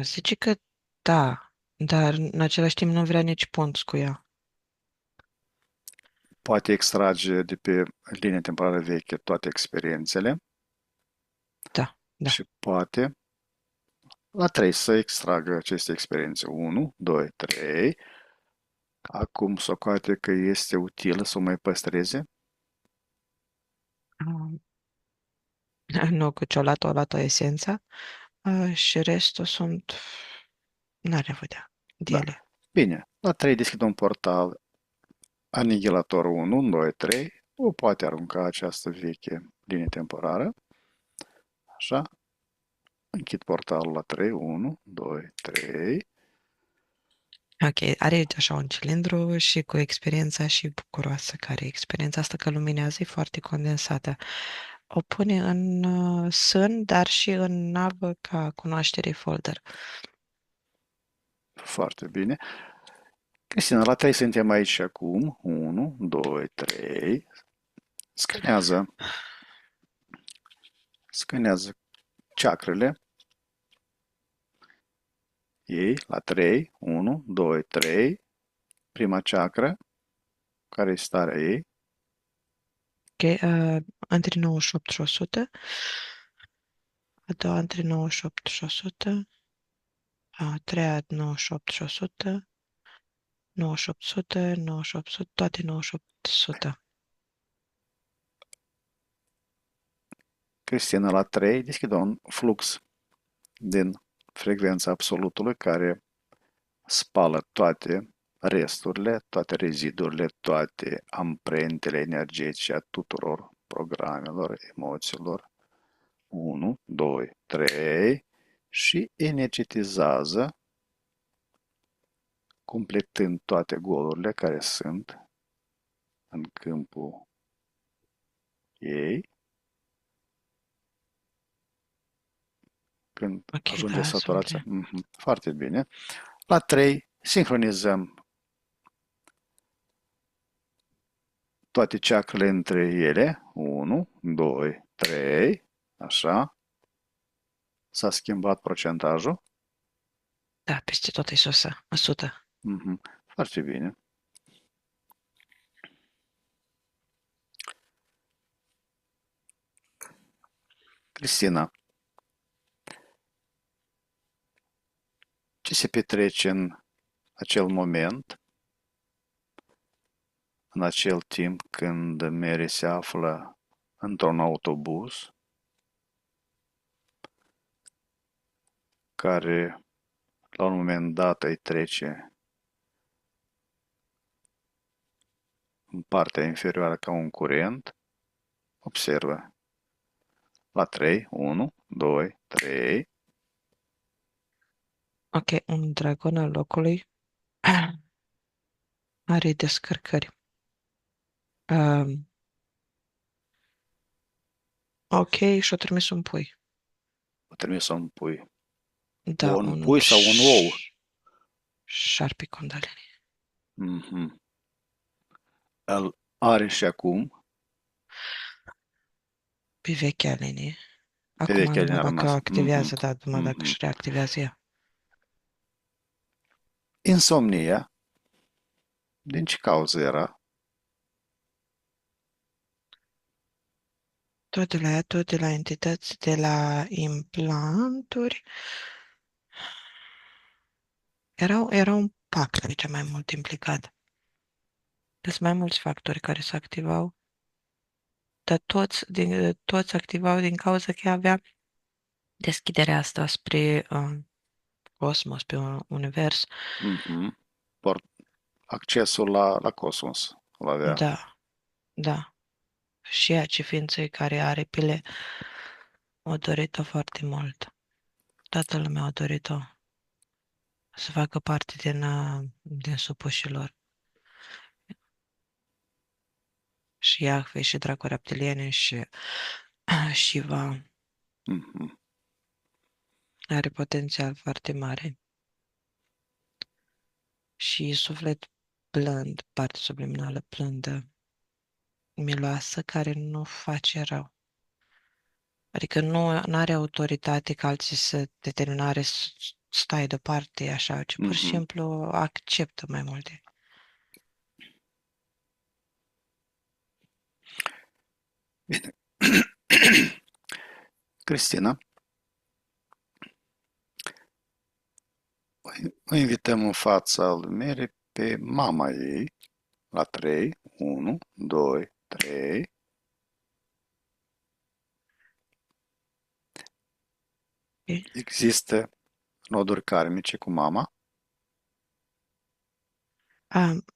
Speaker 2: Zice că da, dar în același timp nu vrea nici punți cu ea.
Speaker 1: Poate extrage de pe linia temporală veche toate experiențele
Speaker 2: Da, da.
Speaker 1: și poate la 3 să extragă aceste experiențe. 1, 2, 3. Acum socoate că este utilă să o mai păstreze.
Speaker 2: Um, Nu, că o luat-o esența și restul sunt... N-are nevoie de
Speaker 1: Da.
Speaker 2: ele.
Speaker 1: Bine. La 3 deschid un portal anihilator 1, 2, 3. O poate arunca această veche linie temporară. Așa. Închid portalul la 3, 1, 2, 3.
Speaker 2: Ok, are așa un cilindru și cu experiența și bucuroasă care e experiența asta că luminează, e foarte condensată. O pune în sân, dar și în navă ca cunoaștere folder.
Speaker 1: Foarte bine. Cristina, la 3 suntem aici și acum. 1, 2, 3. Scanează. Scanează chakrele ei la 3. 1, 2, 3. Prima chakra, care e starea ei?
Speaker 2: Ok, între 98 și 100, a doua între 98 și 100, a treia 98 și 100, 98, 100, 98, 100, toate 98, 100.
Speaker 1: Cristina, la 3 deschide un flux din frecvența absolutului care spală toate resturile, toate rezidurile, toate amprentele energetice a tuturor programelor, emoțiilor. 1, 2, 3 și energetizează, completând toate golurile care sunt în câmpul ei. Când
Speaker 2: Ok,
Speaker 1: ajunge
Speaker 2: da, sunt
Speaker 1: saturația,
Speaker 2: bine.
Speaker 1: foarte bine. La 3 sincronizăm toate chakrele între ele. 1, 2, 3. Așa. S-a schimbat procentajul.
Speaker 2: Da, peste tot e sus, 100.
Speaker 1: Foarte bine. Cristina, ce se petrece în acel moment, în acel timp când Mary se află într-un autobuz care la un moment dat îi trece în partea inferioară ca un curent? Observă. La 3, 1, 2, 3.
Speaker 2: Ok, un dragon al locului are descărcări. Um, ok, și-o trimis un pui.
Speaker 1: O trimis un pui.
Speaker 2: Da,
Speaker 1: Un
Speaker 2: un
Speaker 1: pui sau un ou?
Speaker 2: șarpe condaleni.
Speaker 1: Mhm. Îl are și acum,
Speaker 2: Pe vechea linie.
Speaker 1: pe
Speaker 2: Acum,
Speaker 1: vechea
Speaker 2: numai
Speaker 1: linie a
Speaker 2: dacă
Speaker 1: rămas.
Speaker 2: activează, da, numai dacă
Speaker 1: Mhm.
Speaker 2: își reactivează ea.
Speaker 1: Insomnia, din ce cauză era?
Speaker 2: Tot de la entități, de la implanturi. Era un pact aici mai mult implicat. Sunt mai mulți factori care se activau, dar toți activau din cauza că avea deschiderea asta spre cosmos, pe univers.
Speaker 1: Mhm. Accesul la cosmos îl avea.
Speaker 2: Da, da. Și ea, ce ființă care are pile, o dorit-o foarte mult. Toată lumea a dorit-o să facă parte din supușilor. Și Iahve și dracul reptiliene și Shiva
Speaker 1: Mhm.
Speaker 2: are potențial foarte mare. Și suflet blând, parte subliminală blândă, miloasă, care nu face rău. Adică nu are autoritate ca alții să determinare stai deoparte așa, ci pur și
Speaker 1: Mhm.
Speaker 2: simplu acceptă mai multe.
Speaker 1: Bine. Cristina, o invităm în fața lui Mary pe mama ei la 3. 1, 2, 3.
Speaker 2: Ok?
Speaker 1: Există noduri karmice cu mama?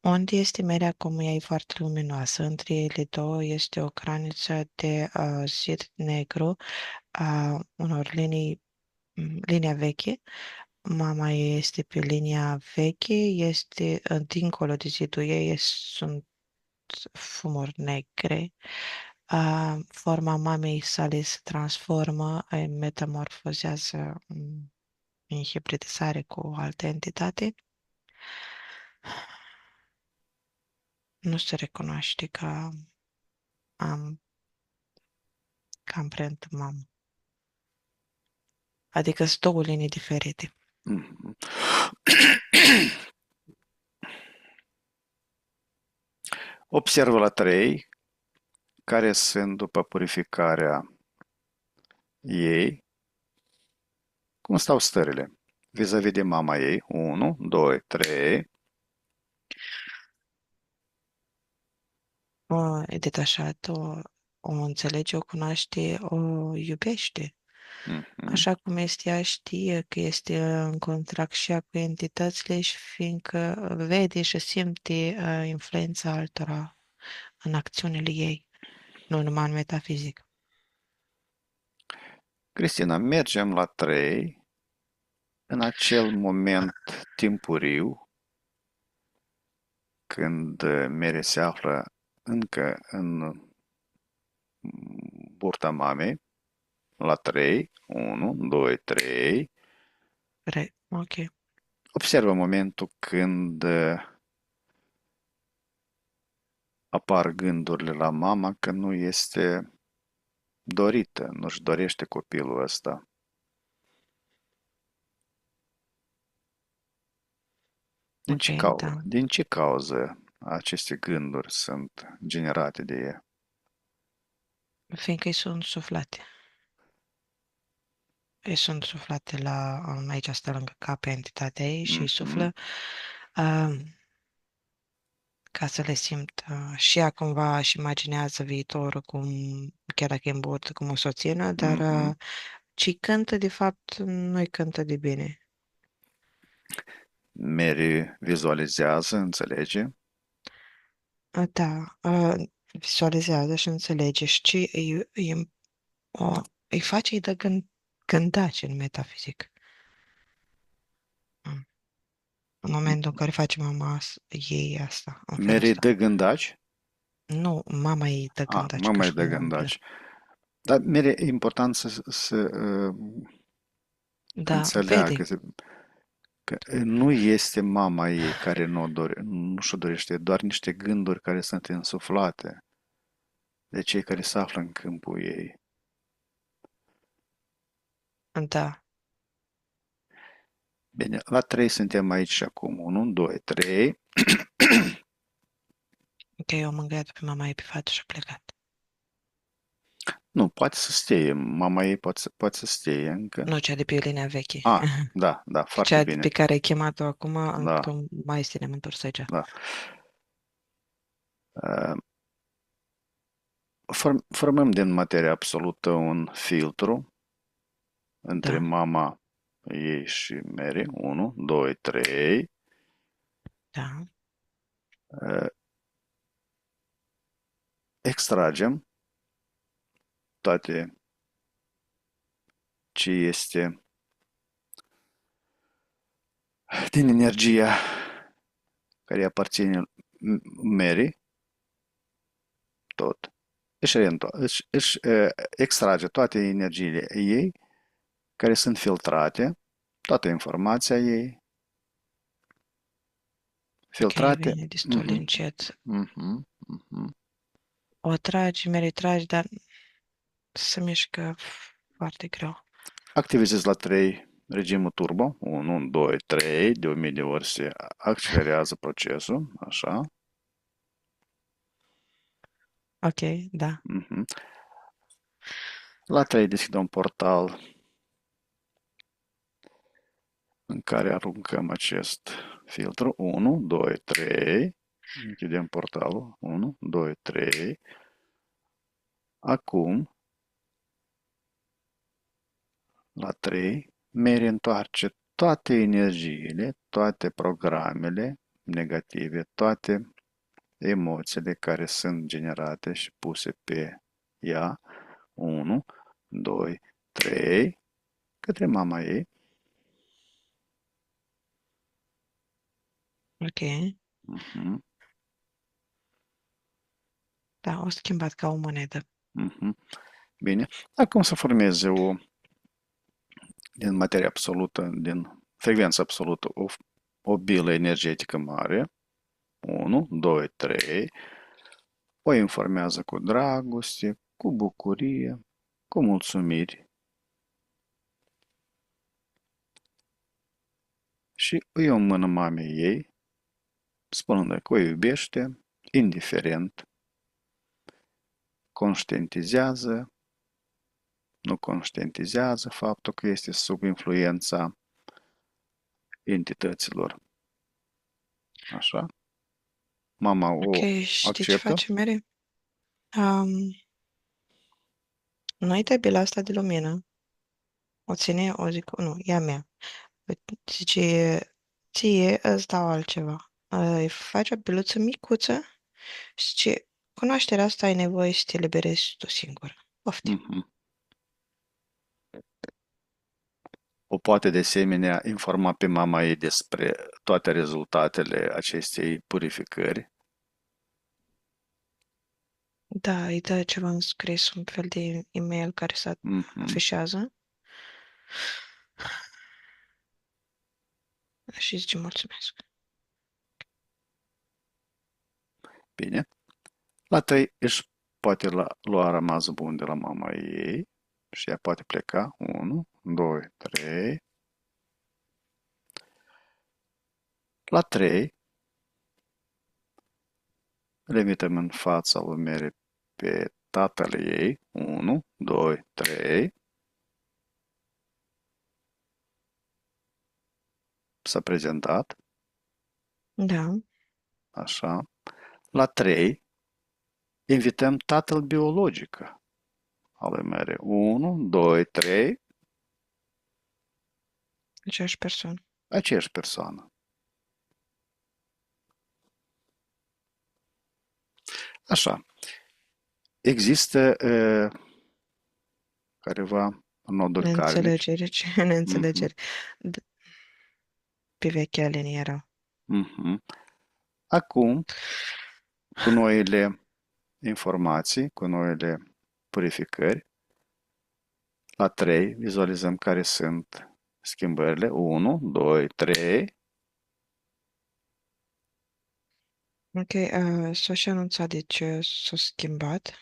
Speaker 2: Unde este Marea acum, ea e foarte luminoasă. Între ele două este o graniță de zid negru a unor linii, linia veche. Mama ei este pe linia veche, este dincolo de zidul ei, sunt fumuri negre. Forma mamei sale se transformă, metamorfozează în hibridizare cu o altă entitate. Nu se recunoaște am, ca amprentă mamă. Adică sunt două linii diferite.
Speaker 1: Mhm. Observă la 3 care sunt după purificarea ei, cum stau stările vis-a-vis de mama ei. 1, 2, 3.
Speaker 2: E detașat, o înțelege, o cunoaște, o iubește.
Speaker 1: Mhm.
Speaker 2: Așa cum este, ea știe că este în contract și ea cu entitățile și fiindcă vede și simte influența altora în acțiunile ei, nu numai în metafizic.
Speaker 1: Cristina, mergem la 3 în acel moment timpuriu când Mary se află încă în burta mamei, la 3, 1, 2, 3.
Speaker 2: Ok,
Speaker 1: Observă momentul când apar gândurile la mama că nu este dorită, nu-și dorește copilul ăsta.
Speaker 2: ok, da.
Speaker 1: Din ce cauză aceste gânduri sunt generate de ea?
Speaker 2: Fiindcă îi sunt suflate. Îi sunt suflate aici stă lângă cap entitatea ei și îi
Speaker 1: Mhm,
Speaker 2: suflă uh, ca să le simt. Și ea cumva își imaginează viitorul cum, chiar dacă e în burtă, cum o să o țină, dar
Speaker 1: mhm.
Speaker 2: ci cântă, de fapt, nu-i cântă de bine.
Speaker 1: Mary vizualizează, înțelege.
Speaker 2: Da, vizualizează și înțelege și ce îi face, îi dă gândaci în metafizic. Mm. În momentul în care face ei asta, în felul
Speaker 1: Mary
Speaker 2: ăsta.
Speaker 1: dă gândaci.
Speaker 2: Nu, mama ei dă gândaci,
Speaker 1: Mă
Speaker 2: ca
Speaker 1: mai
Speaker 2: și
Speaker 1: dă
Speaker 2: cum umblă.
Speaker 1: gândaci. Dar Mary e important să
Speaker 2: Da,
Speaker 1: înțeleagă
Speaker 2: vede.
Speaker 1: că nu este mama ei care nu și-o dorește, doar niște gânduri care sunt insuflate de cei care se află în câmpul ei.
Speaker 2: Da,
Speaker 1: Bine, la 3 suntem aici și acum. 1, 2, 3.
Speaker 2: ok, eu am mângâiat pe mama ei pe fată și a plecat.
Speaker 1: Nu, poate să stea. Mama ei poate să stea încă.
Speaker 2: Nu cea de pe linia veche.
Speaker 1: Da, da, foarte
Speaker 2: Cea pe
Speaker 1: bine.
Speaker 2: care ai chemat-o acum,
Speaker 1: Da,
Speaker 2: încă mai este ne-am întors aici.
Speaker 1: da. Uh, Formăm din materie absolută un filtru între
Speaker 2: Da,
Speaker 1: mama ei și Mary. 1, 2, 3.
Speaker 2: da,
Speaker 1: Extragem toate ce este din energia care aparține Mary, tot. Își extrage toate energiile ei care sunt filtrate, toată informația ei
Speaker 2: ok,
Speaker 1: filtrate.
Speaker 2: vine destul de
Speaker 1: Mhm,
Speaker 2: încet.
Speaker 1: mhm, mhm.
Speaker 2: O tragi, mereu tragi, dar se mișcă foarte greu.
Speaker 1: Activizezi la 3 regimul turbo, 1, 2, 3, de 1000 de ori se accelerează procesul, așa.
Speaker 2: Ok, da.
Speaker 1: Mhm. La 3 deschidem un portal în care aruncăm acest filtru, 1, 2, 3, închidem portalul, 1, 2, 3. Acum, la 3, Mary întoarce toate energiile, toate programele negative, toate emoțiile care sunt generate și puse pe ea, 1, 2, 3, către mama ei.
Speaker 2: Ok.
Speaker 1: Mhm,
Speaker 2: Da, o schimbat ca o monedă.
Speaker 1: mhm. Bine. Acum să formeze din materie absolută, din frecvență absolută, o bilă energetică mare. 1, 2, 3. O informează cu dragoste, cu bucurie, cu mulțumiri și îi o mână mamei ei, spunând că o iubește, indiferent, conștientizează, nu conștientizează faptul că este sub influența entităților. Așa? Mama o
Speaker 2: Ok, știi ce
Speaker 1: acceptă?
Speaker 2: face Mary? Um, nu-i dai bila asta de lumină. O ține, o zic, nu, e a mea. Zice, ție îți dau altceva. Îi faci o biluță micuță și zice, cunoașterea asta ai nevoie să te liberezi tu singur. Poftim.
Speaker 1: Mhm. O poate de asemenea informa pe mama ei despre toate rezultatele acestei purificări.
Speaker 2: Da, îi dă ceva înscris, un fel de e-mail care se
Speaker 1: Mhm.
Speaker 2: afișează și zice mulțumesc.
Speaker 1: Bine. La 3 își poate lua rămas bun de la mama ei și ea poate pleca. 1, 2, 3. La 3 le invităm în fața lui Mary pe tatăl ei. 1, 2, 3. S-a prezentat.
Speaker 2: Da,
Speaker 1: Așa. La 3 invităm tatăl biologic al lui Mary. 1, 2, 3.
Speaker 2: aceeași persoană.
Speaker 1: Aceeași persoană. Așa. Există careva noduri karmici.
Speaker 2: Neînțelegere, ce
Speaker 1: Mhm,
Speaker 2: neînțelegere. Pe vechea linie erau.
Speaker 1: mhm. Acum, cu noile informații, cu noile purificări, la 3 vizualizăm care sunt schimbările. 1, 2, 3.
Speaker 2: Ok, s-a și anunțat de ce s-a schimbat.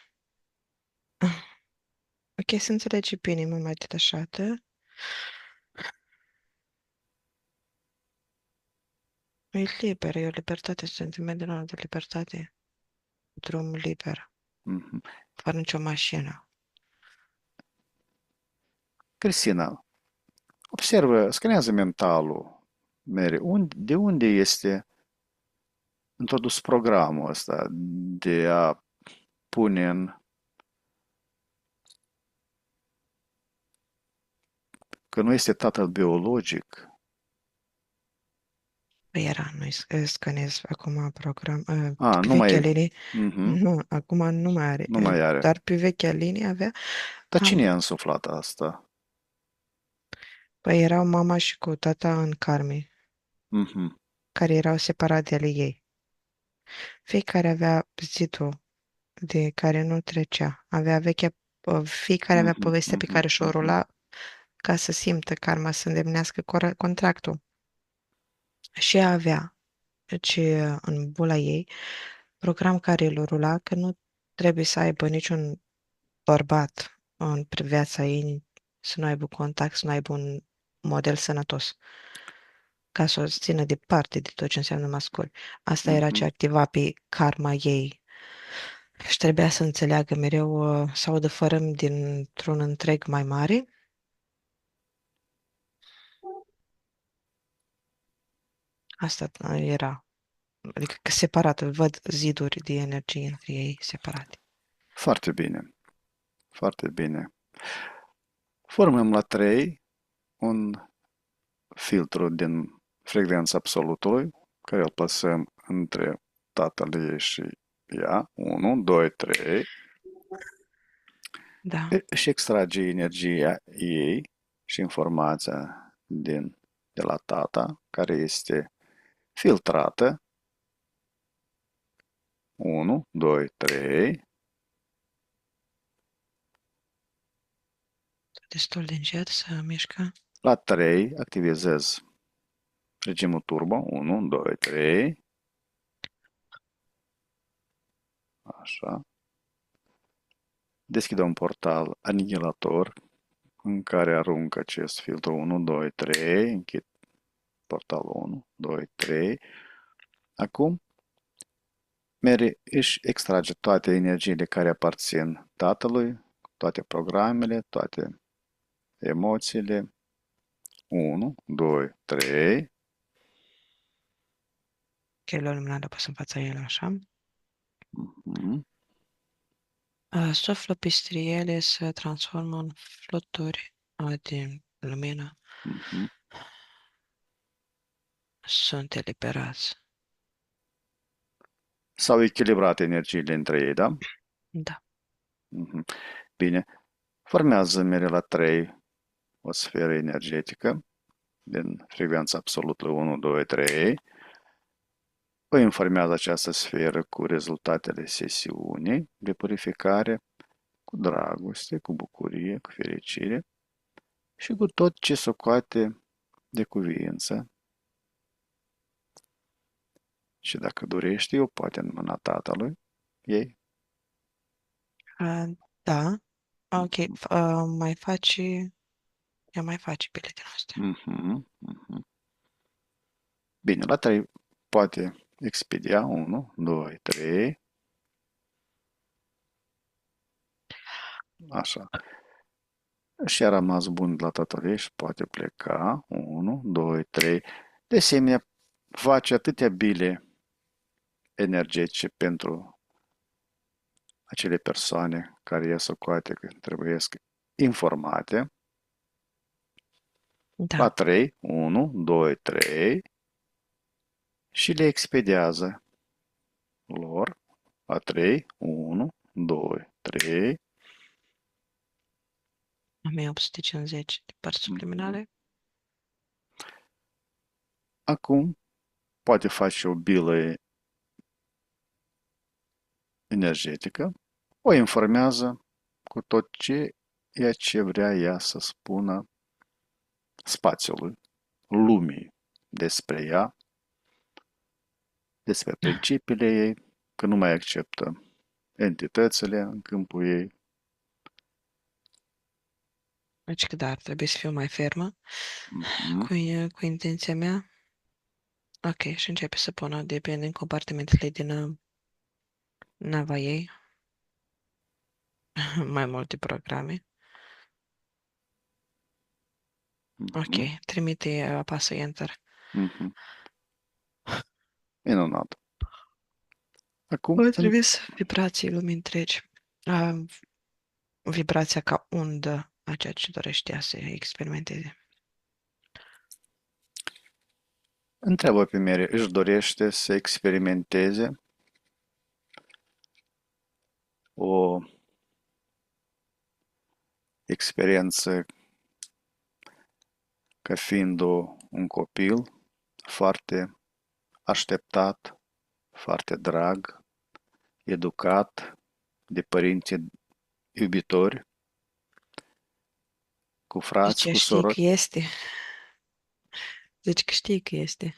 Speaker 2: Ok, să înțelegi bine, inima mai detașată. E liberă, e o libertate, sentiment din ăla de libertate. Drum liber,
Speaker 1: Mhm.
Speaker 2: fără nicio mașină.
Speaker 1: Cristina, observă, scanează mentalul Mary. De unde este introdus programul ăsta de a pune în că nu este tatăl biologic?
Speaker 2: Păi era, nu scanez acum program,
Speaker 1: A,
Speaker 2: pe
Speaker 1: nu mai
Speaker 2: vechea
Speaker 1: e.
Speaker 2: linie.
Speaker 1: Mhm,
Speaker 2: Nu, acum nu mai are.
Speaker 1: nu mai are.
Speaker 2: Dar pe vechea linie avea.
Speaker 1: Dar cine
Speaker 2: Am,
Speaker 1: i-a însuflat asta?
Speaker 2: păi erau mama și cu tata în carme,
Speaker 1: Mhm,
Speaker 2: care erau separat de ale ei. Fiecare avea zidul de care nu trecea. Fiecare avea
Speaker 1: mhm,
Speaker 2: povestea pe
Speaker 1: mhm,
Speaker 2: care și-o
Speaker 1: mhm,
Speaker 2: rula ca să simtă karma, să îndeplinească contractul. Și ea avea, deci în bula ei, program care îl rula că nu trebuie să aibă niciun bărbat în viața ei, să nu aibă contact, să nu aibă un model sănătos, ca să o țină departe de tot ce înseamnă mascul. Asta era ce
Speaker 1: Mhm.
Speaker 2: activa pe karma ei. Și trebuia să înțeleagă mereu, să audă fărâm dintr-un întreg mai mare. Asta era. Adică că separat, văd ziduri de energie între ei separate.
Speaker 1: Foarte bine. Foarte bine. Formăm la 3 un filtru din frecvența absolutului, care îl păsăm între tatăl ei și ea. 1, 2, 3.
Speaker 2: Da.
Speaker 1: Și extrage energia ei și informația de la tata, care este filtrată. 1, 2, 3.
Speaker 2: Destul de încet să mișcă.
Speaker 1: La 3 activizez regimul turbo. 1, 2, 3. Așa. Deschid un portal anihilator în care arunc acest filtru 1, 2, 3. Închid portalul 1, 2, 3. Acum Mary își extrage toate energiile care aparțin tatălui, toate programele, toate emoțiile. 1, 2, 3.
Speaker 2: Cheile luminare pus în fața ei, așa.
Speaker 1: Mhm,
Speaker 2: Suflă pistriele se transformă în fluturi din lumină.
Speaker 1: mhm.
Speaker 2: Sunt eliberați.
Speaker 1: S-au echilibrat energiile între ei, da?
Speaker 2: Da.
Speaker 1: Mhm. Bine. Formează Mary la 3 o sferă energetică din frecvența absolută 1, 2, 3. O informează această sferă cu rezultatele sesiunii de purificare, cu dragoste, cu bucurie, cu fericire și cu tot ce socoate de cuviință. Și dacă dorește, o poate în mâna tatălui ei.
Speaker 2: Uh, da. Ok. Mai faci... Ea mai face bile din astea.
Speaker 1: Mhm, mhm. Bine, la 3 poate expedia 1, 2, 3. Așa. Și a rămas bun la tatăl ei și poate pleca. 1, 2, 3. De asemenea, face atâtea bile energetice pentru acele persoane care ea socoate că trebuiesc informate. La
Speaker 2: Da.
Speaker 1: 3, 1, 2, 3 și le expediază lor. La 3, 1, 2, 3.
Speaker 2: 1850 de părți
Speaker 1: Mhm.
Speaker 2: subliminale.
Speaker 1: Acum poate face o bilă energetică, o informează cu tot ce vrea ea să spună spațiului, lumii despre ea, despre principiile ei, că nu mai acceptă entitățile în câmpul ei.
Speaker 2: Deci că da, ar trebui să fiu mai fermă
Speaker 1: Mhm,
Speaker 2: cu intenția mea. Ok, și începe să pună de din compartimentele din nava ei mai multe programe. Ok,
Speaker 1: mhm,
Speaker 2: trimite, apasă Enter.
Speaker 1: mhm. Minunat. Acum,
Speaker 2: O trimis vibrații lumii întregi. Uh, Vibrația ca undă a ceea ce dorește ea să experimenteze.
Speaker 1: întreabă pe Mary, își dorește să experimenteze o experiență ca fiind un copil foarte așteptat, foarte drag, educat de părinți iubitori, cu
Speaker 2: Deci
Speaker 1: frați,
Speaker 2: ea
Speaker 1: cu
Speaker 2: știe
Speaker 1: sorori.
Speaker 2: că este. Deci că știe că este.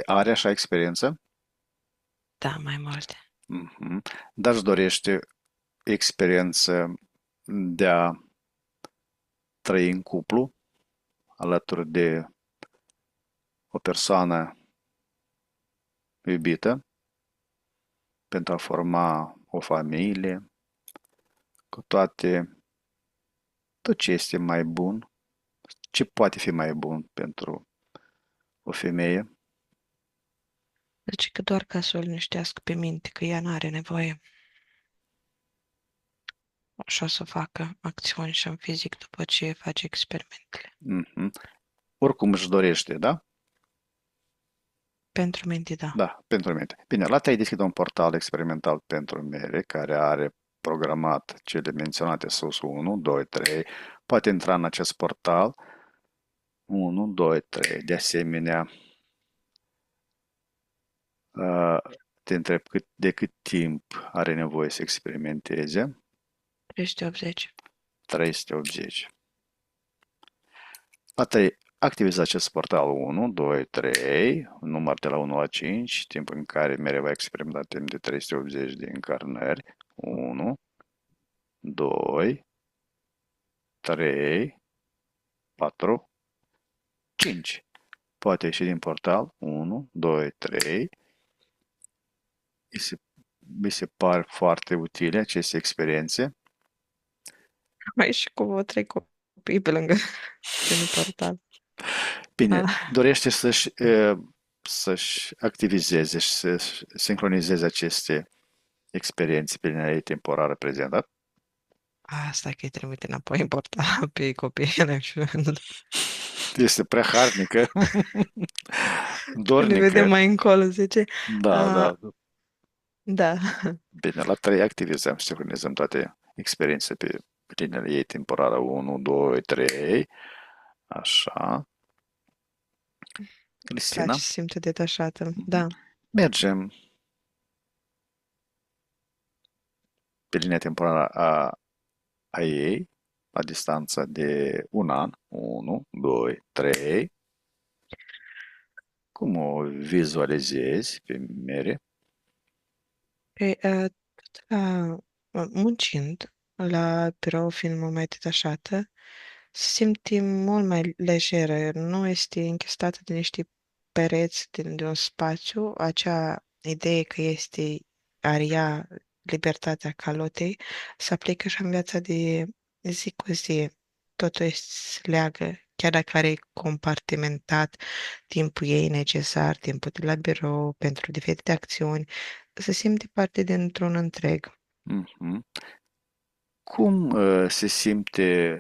Speaker 1: Are așa experiență,
Speaker 2: Da, mai multe.
Speaker 1: dar își dorește experiență de a trăi în cuplu, alături de o persoană iubită pentru a forma o familie, cu tot ce este mai bun, ce poate fi mai bun pentru o femeie.
Speaker 2: Zice că doar ca să o liniștească pe minte, că ea n-are nevoie. Așa o să facă acțiuni și în fizic după ce face experimentele.
Speaker 1: Mhm. Oricum își dorește, da?
Speaker 2: Pentru minte, da.
Speaker 1: Da, pentru mine. Bine, la te-ai deschis un portal experimental pentru mere care are programat cele menționate sus 1, 2, 3. Poate intra în acest portal 1, 2, 3. De asemenea, te întreb de cât timp are nevoie să experimenteze.
Speaker 2: 380.
Speaker 1: 380. La 3. Activiza acest portal 1, 2, 3, număr de la 1 la 5, timp în care mere va experimenta timp de 380 de încarnări. 1, 2, 3, 4, 5. Poate ieși din portal 1, 2, 3. Mi se par foarte utile aceste experiențe.
Speaker 2: Mai și cu trei copii pe lângă primul portal.
Speaker 1: Bine,
Speaker 2: Ah,
Speaker 1: dorește să-și activizeze și să sincronizeze aceste experiențe pe linia ei temporară prezentă.
Speaker 2: asta că îi trimite înapoi în portal pe copii.
Speaker 1: Este prea harnică,
Speaker 2: Ne vedem
Speaker 1: dornică.
Speaker 2: mai încolo, zice.
Speaker 1: Da,
Speaker 2: Ah,
Speaker 1: da.
Speaker 2: da.
Speaker 1: Bine, la 3 activizăm și sincronizăm toate experiențele pe linia ei temporară 1, 2, 3. Așa.
Speaker 2: Îți place
Speaker 1: Cristina,
Speaker 2: să simte detașată. Da.
Speaker 1: mergem pe linia temporală a ei, la distanță de un an, 1, 2, 3, cum o vizualizezi pe mere?
Speaker 2: Pe, muncind la birou, fiind mult mai detașată, se simte mult mai lejeră, nu este închistată de niște pereți de un spațiu, acea idee că are ea libertatea calotei, se aplică și în viața de zi cu zi. Totul se leagă, chiar dacă are compartimentat timpul ei necesar, timpul de la birou, pentru diferite acțiuni, se simte parte dintr-un întreg.
Speaker 1: Mhm. Cum se simte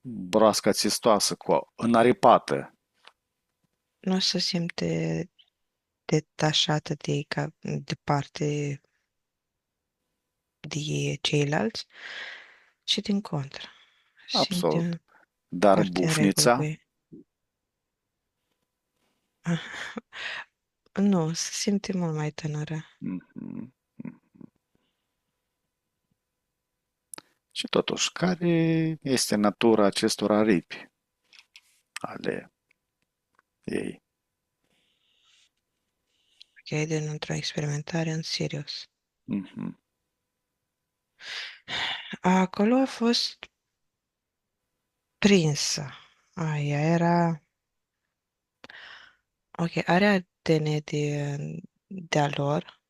Speaker 1: broasca țistoasă cu înaripată?
Speaker 2: Nu se simte detașată de ei ca departe de ceilalți, ci din contră.
Speaker 1: Absolut.
Speaker 2: Simte
Speaker 1: Dar
Speaker 2: foarte în regulă cu
Speaker 1: bufnița?
Speaker 2: ei. Nu, se simte mult mai tânără.
Speaker 1: Mhm. Și totuși, care este natura acestor aripi ale ei?
Speaker 2: Ok, din într-o experimentare în serios.
Speaker 1: Mhm.
Speaker 2: Acolo a fost prinsă. Aia era... Ok, are ADN de-a lor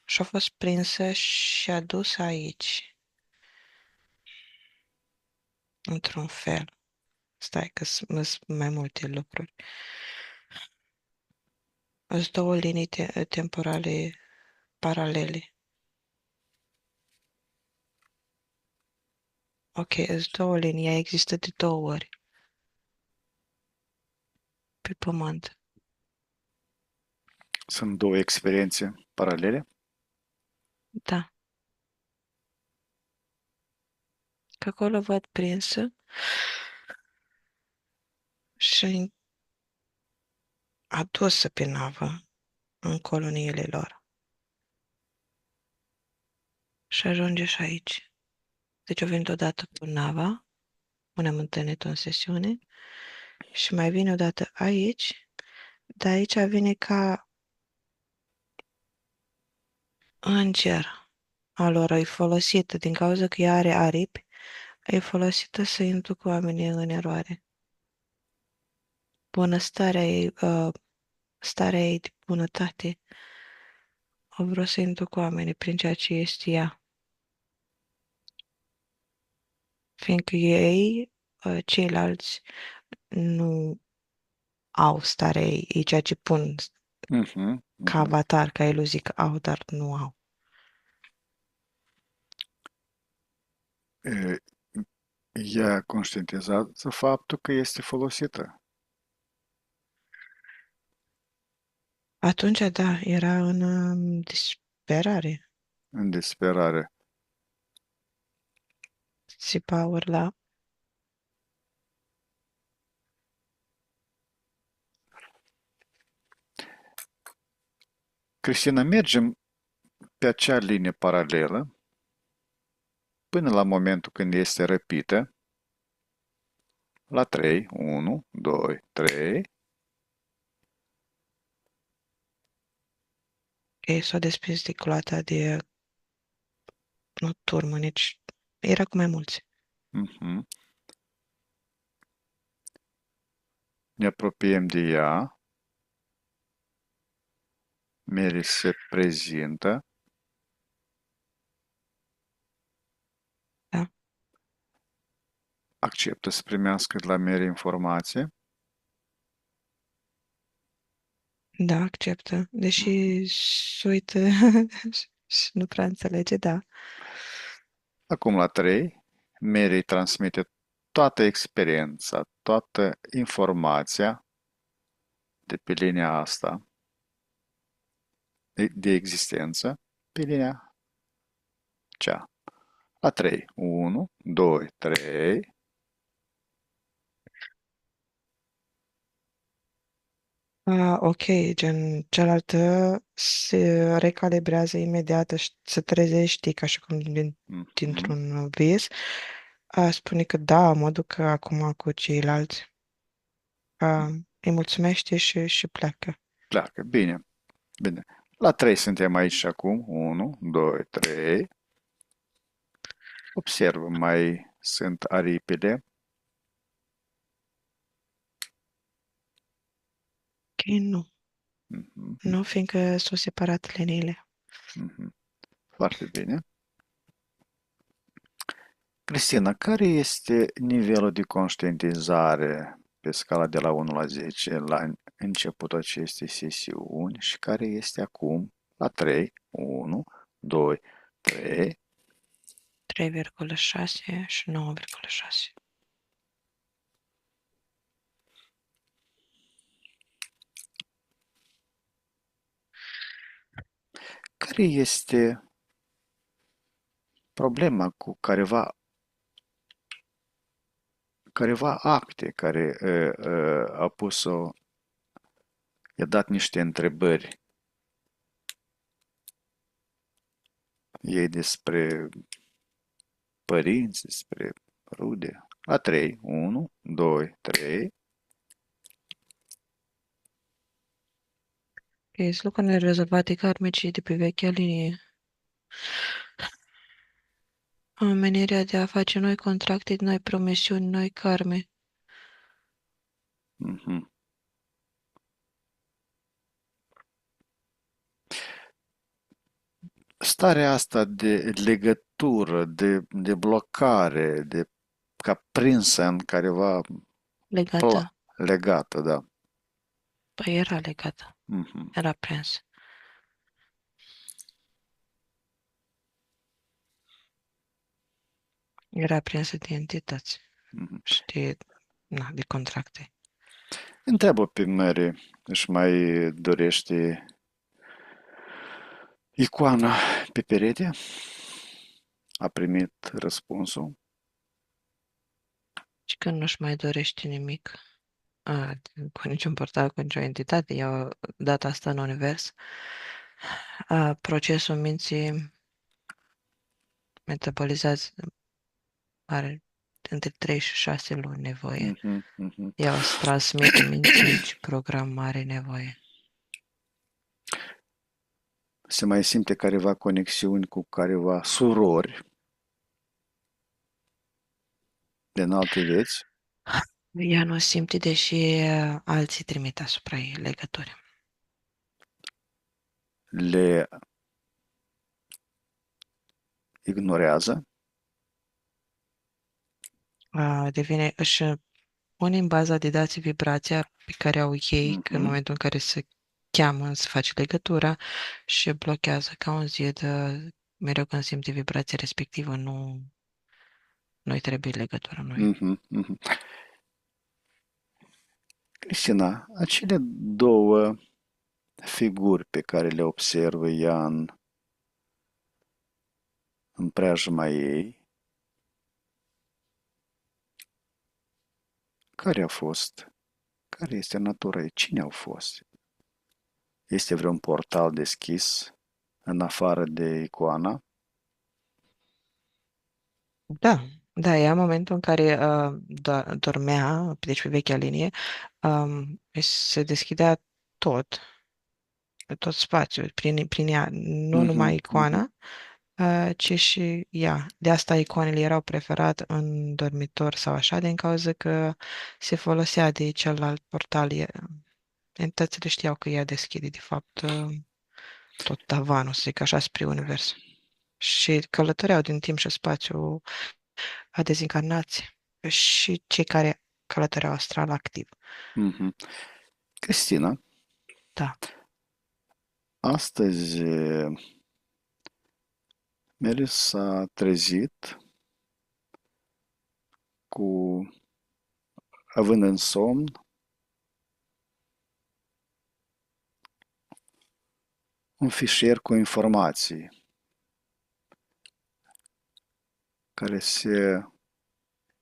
Speaker 2: și a fost prinsă și adusă aici, într-un fel. Stai că sunt mai multe lucruri. Sunt două linii temporale paralele. Ok, sunt două linii. Ea există de două ori pe pământ.
Speaker 1: Sunt două experiențe paralele?
Speaker 2: Da. Că acolo văd prinsă și adusă pe navă în coloniile lor. Și ajunge și aici. Deci o venit odată cu nava, ne-am întâlnit în sesiune, și mai vine odată aici, dar aici vine ca înger. A lor e folosită din cauza că ea are aripi, e folosită să inducă oamenii în eroare. Bunăstarea ei, starea ei de bunătate, au vrut să inducă oamenii prin ceea ce este ea. Fiindcă ei, ceilalți, nu au starea ei, e ceea ce pun
Speaker 1: Mhm,
Speaker 2: ca
Speaker 1: mhm.
Speaker 2: avatar, ca iluzii că au, dar nu au.
Speaker 1: E, ea conștientizează faptul că este folosită
Speaker 2: Atunci, da, era în disperare.
Speaker 1: în disperare.
Speaker 2: Țipa, urla.
Speaker 1: Cristina, mergem pe acea linie paralelă până la momentul când este răpită, la 3, 1, 2, 3,
Speaker 2: Ei s-a desprins de gloata de nu turmă, nici era cu mai mulți.
Speaker 1: mhm. Ne apropiem de ea, Mary se prezintă,
Speaker 2: Da,
Speaker 1: acceptă să primească de la Mary informație.
Speaker 2: da, acceptă.
Speaker 1: Mhm.
Speaker 2: Deși se uită și nu prea înțelege, da.
Speaker 1: Acum la 3, Mary transmite toată experiența, toată informația de pe linia asta de existență pe linia cea. La 3, 1, 2, 3.
Speaker 2: Ok, gen cealaltă se recalibrează imediat și se trezește ca și cum
Speaker 1: Mhm.
Speaker 2: dintr-un vis. Spune că da, mă duc acum cu ceilalți. Îi mulțumește și pleacă.
Speaker 1: Pleacă. Bine, bine. La 3 suntem aici și acum. 1, 2, 3. Observă, mai sunt aripile.
Speaker 2: Ok, nu.
Speaker 1: Mhm,
Speaker 2: Nu, fiindcă s-au separat liniile.
Speaker 1: mhm. Foarte bine. Cristina, care este nivelul de conștientizare pe scala de la 1 la 10 la începutul acestei sesiuni și care este acum la 3, 1, 2, 3?
Speaker 2: 3,6 și 9,6.
Speaker 1: Care este problema cu careva acte care a pus-o, i-a dat niște întrebări ei despre părinți, despre rude. La 3, 1, 2, 3.
Speaker 2: Ok, sunt nerezolvate karmicii de pe vechea linie. Menirea de a face noi contracte, noi promisiuni, noi karme.
Speaker 1: Mhm. Starea asta de legătură, de blocare, de ca prinsă în careva
Speaker 2: Legată.
Speaker 1: legată, da.
Speaker 2: Păi era legată.
Speaker 1: Mhm,
Speaker 2: Era prins. Era prinsă de entități
Speaker 1: mhm.
Speaker 2: și de contracte.
Speaker 1: Întreabă pe Mary, își mai dorește icoana pe perete? A primit răspunsul.
Speaker 2: Și când nu-și mai dorește nimic, cu niciun portal, cu nicio entitate, i-au dat asta în univers, procesul minții metabolizează, are între 3 și 6 luni nevoie.
Speaker 1: Mhm, mhm.
Speaker 2: Ea o să transmită minții ce program are nevoie.
Speaker 1: Se mai simte careva conexiuni cu careva surori de înalte vieți,
Speaker 2: Ea nu simte, deși alții trimit asupra ei legături.
Speaker 1: le ignorează.
Speaker 2: Își pune în baza de date vibrația pe care au ei în
Speaker 1: Mhm,
Speaker 2: momentul în care se cheamă să face legătura și blochează ca un zid. Mereu când simte vibrația respectivă, nu-i trebuie legătura, noi.
Speaker 1: mhm, mhm. Cristina, acele două figuri pe care le observă ea în preajma ei, care a fost? Care este natura ei? Cine au fost? Este vreun portal deschis în afară de icoana?
Speaker 2: Da, da, ea în momentul în care dormea, deci pe vechea linie, se deschidea tot, tot spațiul prin ea, nu numai
Speaker 1: Mhm, mhm,
Speaker 2: icoana, ci și ea. De asta icoanele erau preferat în dormitor sau așa, din cauza că se folosea de celălalt portal. Entitățile știau că ea deschide, de fapt, tot tavanul, să zic așa, spre univers. Și călătoreau din timp și spațiu a dezincarnați și cei care călătoreau astral activ.
Speaker 1: mhm. Cristina,
Speaker 2: Da.
Speaker 1: astăzi Mary s-a trezit cu, având în somn, un fișier cu informații care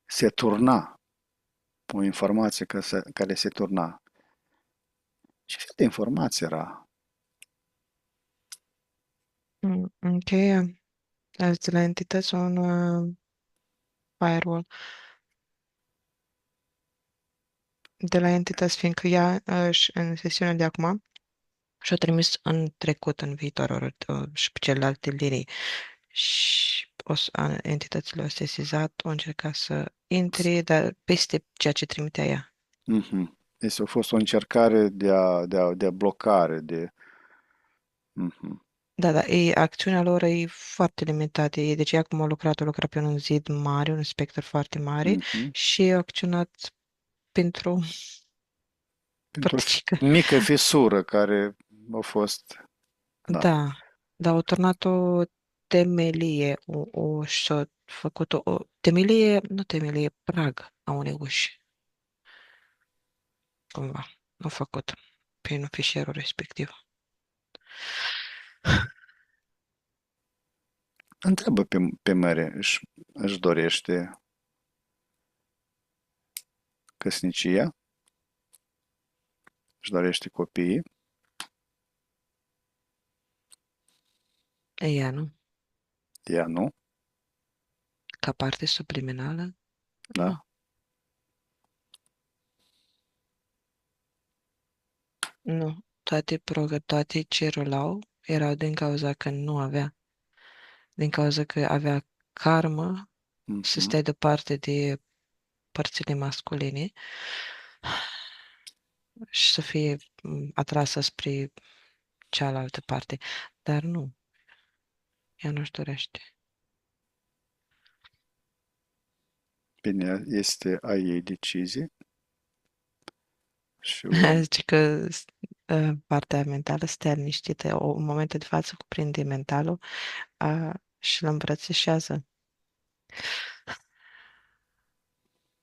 Speaker 1: se turna, o informație care se turna. Ce fel de informație era?
Speaker 2: Încheie. Azi de la entități un firewall. De la entități, fiindcă ea în sesiunea de acum și-a trimis în trecut, în viitor, și pe celelalte linii. Și entitățile au sesizat, au încercat să intre, dar peste ceea ce trimitea ea.
Speaker 1: Mhm. Este a fost o încercare de a blocare, de... Mhm.
Speaker 2: Da, da, acțiunea lor e foarte limitată. Deci ea cum a lucrat pe un zid mare, un spectru foarte mare
Speaker 1: Mhm.
Speaker 2: și a acționat pentru
Speaker 1: Pentru o
Speaker 2: părticică.
Speaker 1: mică fisură care a fost, da.
Speaker 2: Da, dar au turnat o temelie, și-a făcut o temelie, nu temelie, prag a unei uși, cumva. Au făcut prin fișierul respectiv.
Speaker 1: Întreabă pe Mare, își dorește căsnicia, își dorește copiii,
Speaker 2: Ea nu,
Speaker 1: ea nu,
Speaker 2: ca parte subliminală, nu.
Speaker 1: da?
Speaker 2: Nu, toate ce rulau erau din cauza că nu avea, din cauza că avea karmă să
Speaker 1: Mhm.
Speaker 2: stea departe de părțile masculine și să fie atrasă spre cealaltă parte. Dar nu, ea nu-și dorește.
Speaker 1: Bine, este a ei decizie și o...
Speaker 2: Zice că partea mentală stă liniștită. În momentul de față cuprinde mentalul și îl îmbrățișează.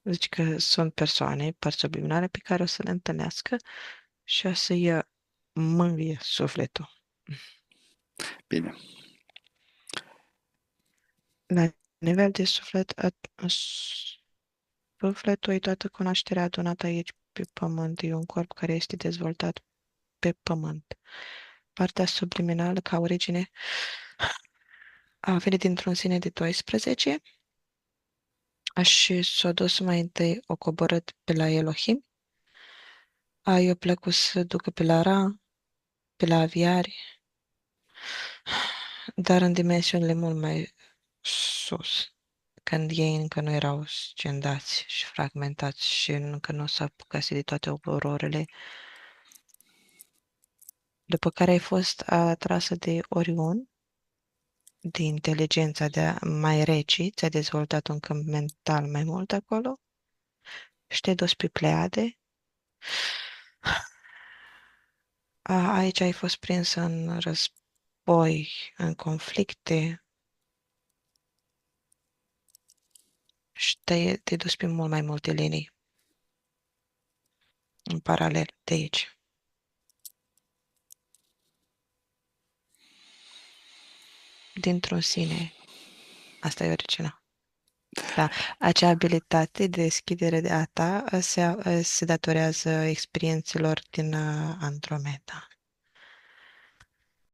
Speaker 2: Zice că sunt persoane, părți subliminale pe care o să le întâlnească și o să-i mângâie sufletul.
Speaker 1: Bine,
Speaker 2: La nivel de suflet, sufletul e toată cunoașterea adunată aici pe pământ. E un corp care este dezvoltat pe pământ. Partea subliminală, ca origine, a venit dintr-un sine de 12 și s-a dus mai întâi, o coborât pe la Elohim, eu plecut să ducă pe la Ra, pe la aviari, dar în dimensiunile mult mai sus. când ei încă nu erau scendați și fragmentați și încă nu s-a apucase de toate ororele, după care ai fost atrasă de Orion, de inteligența mai reci, ți-a dezvoltat un câmp mental mai mult acolo și te-ai dus pe Pleiade. Aici ai fost prins în război, în conflicte și te-ai dus pe mult mai multe linii în paralel de aici. Dintr-un sine. Asta e originea. Da, acea abilitate de deschidere de a ta se datorează experiențelor din Andromeda.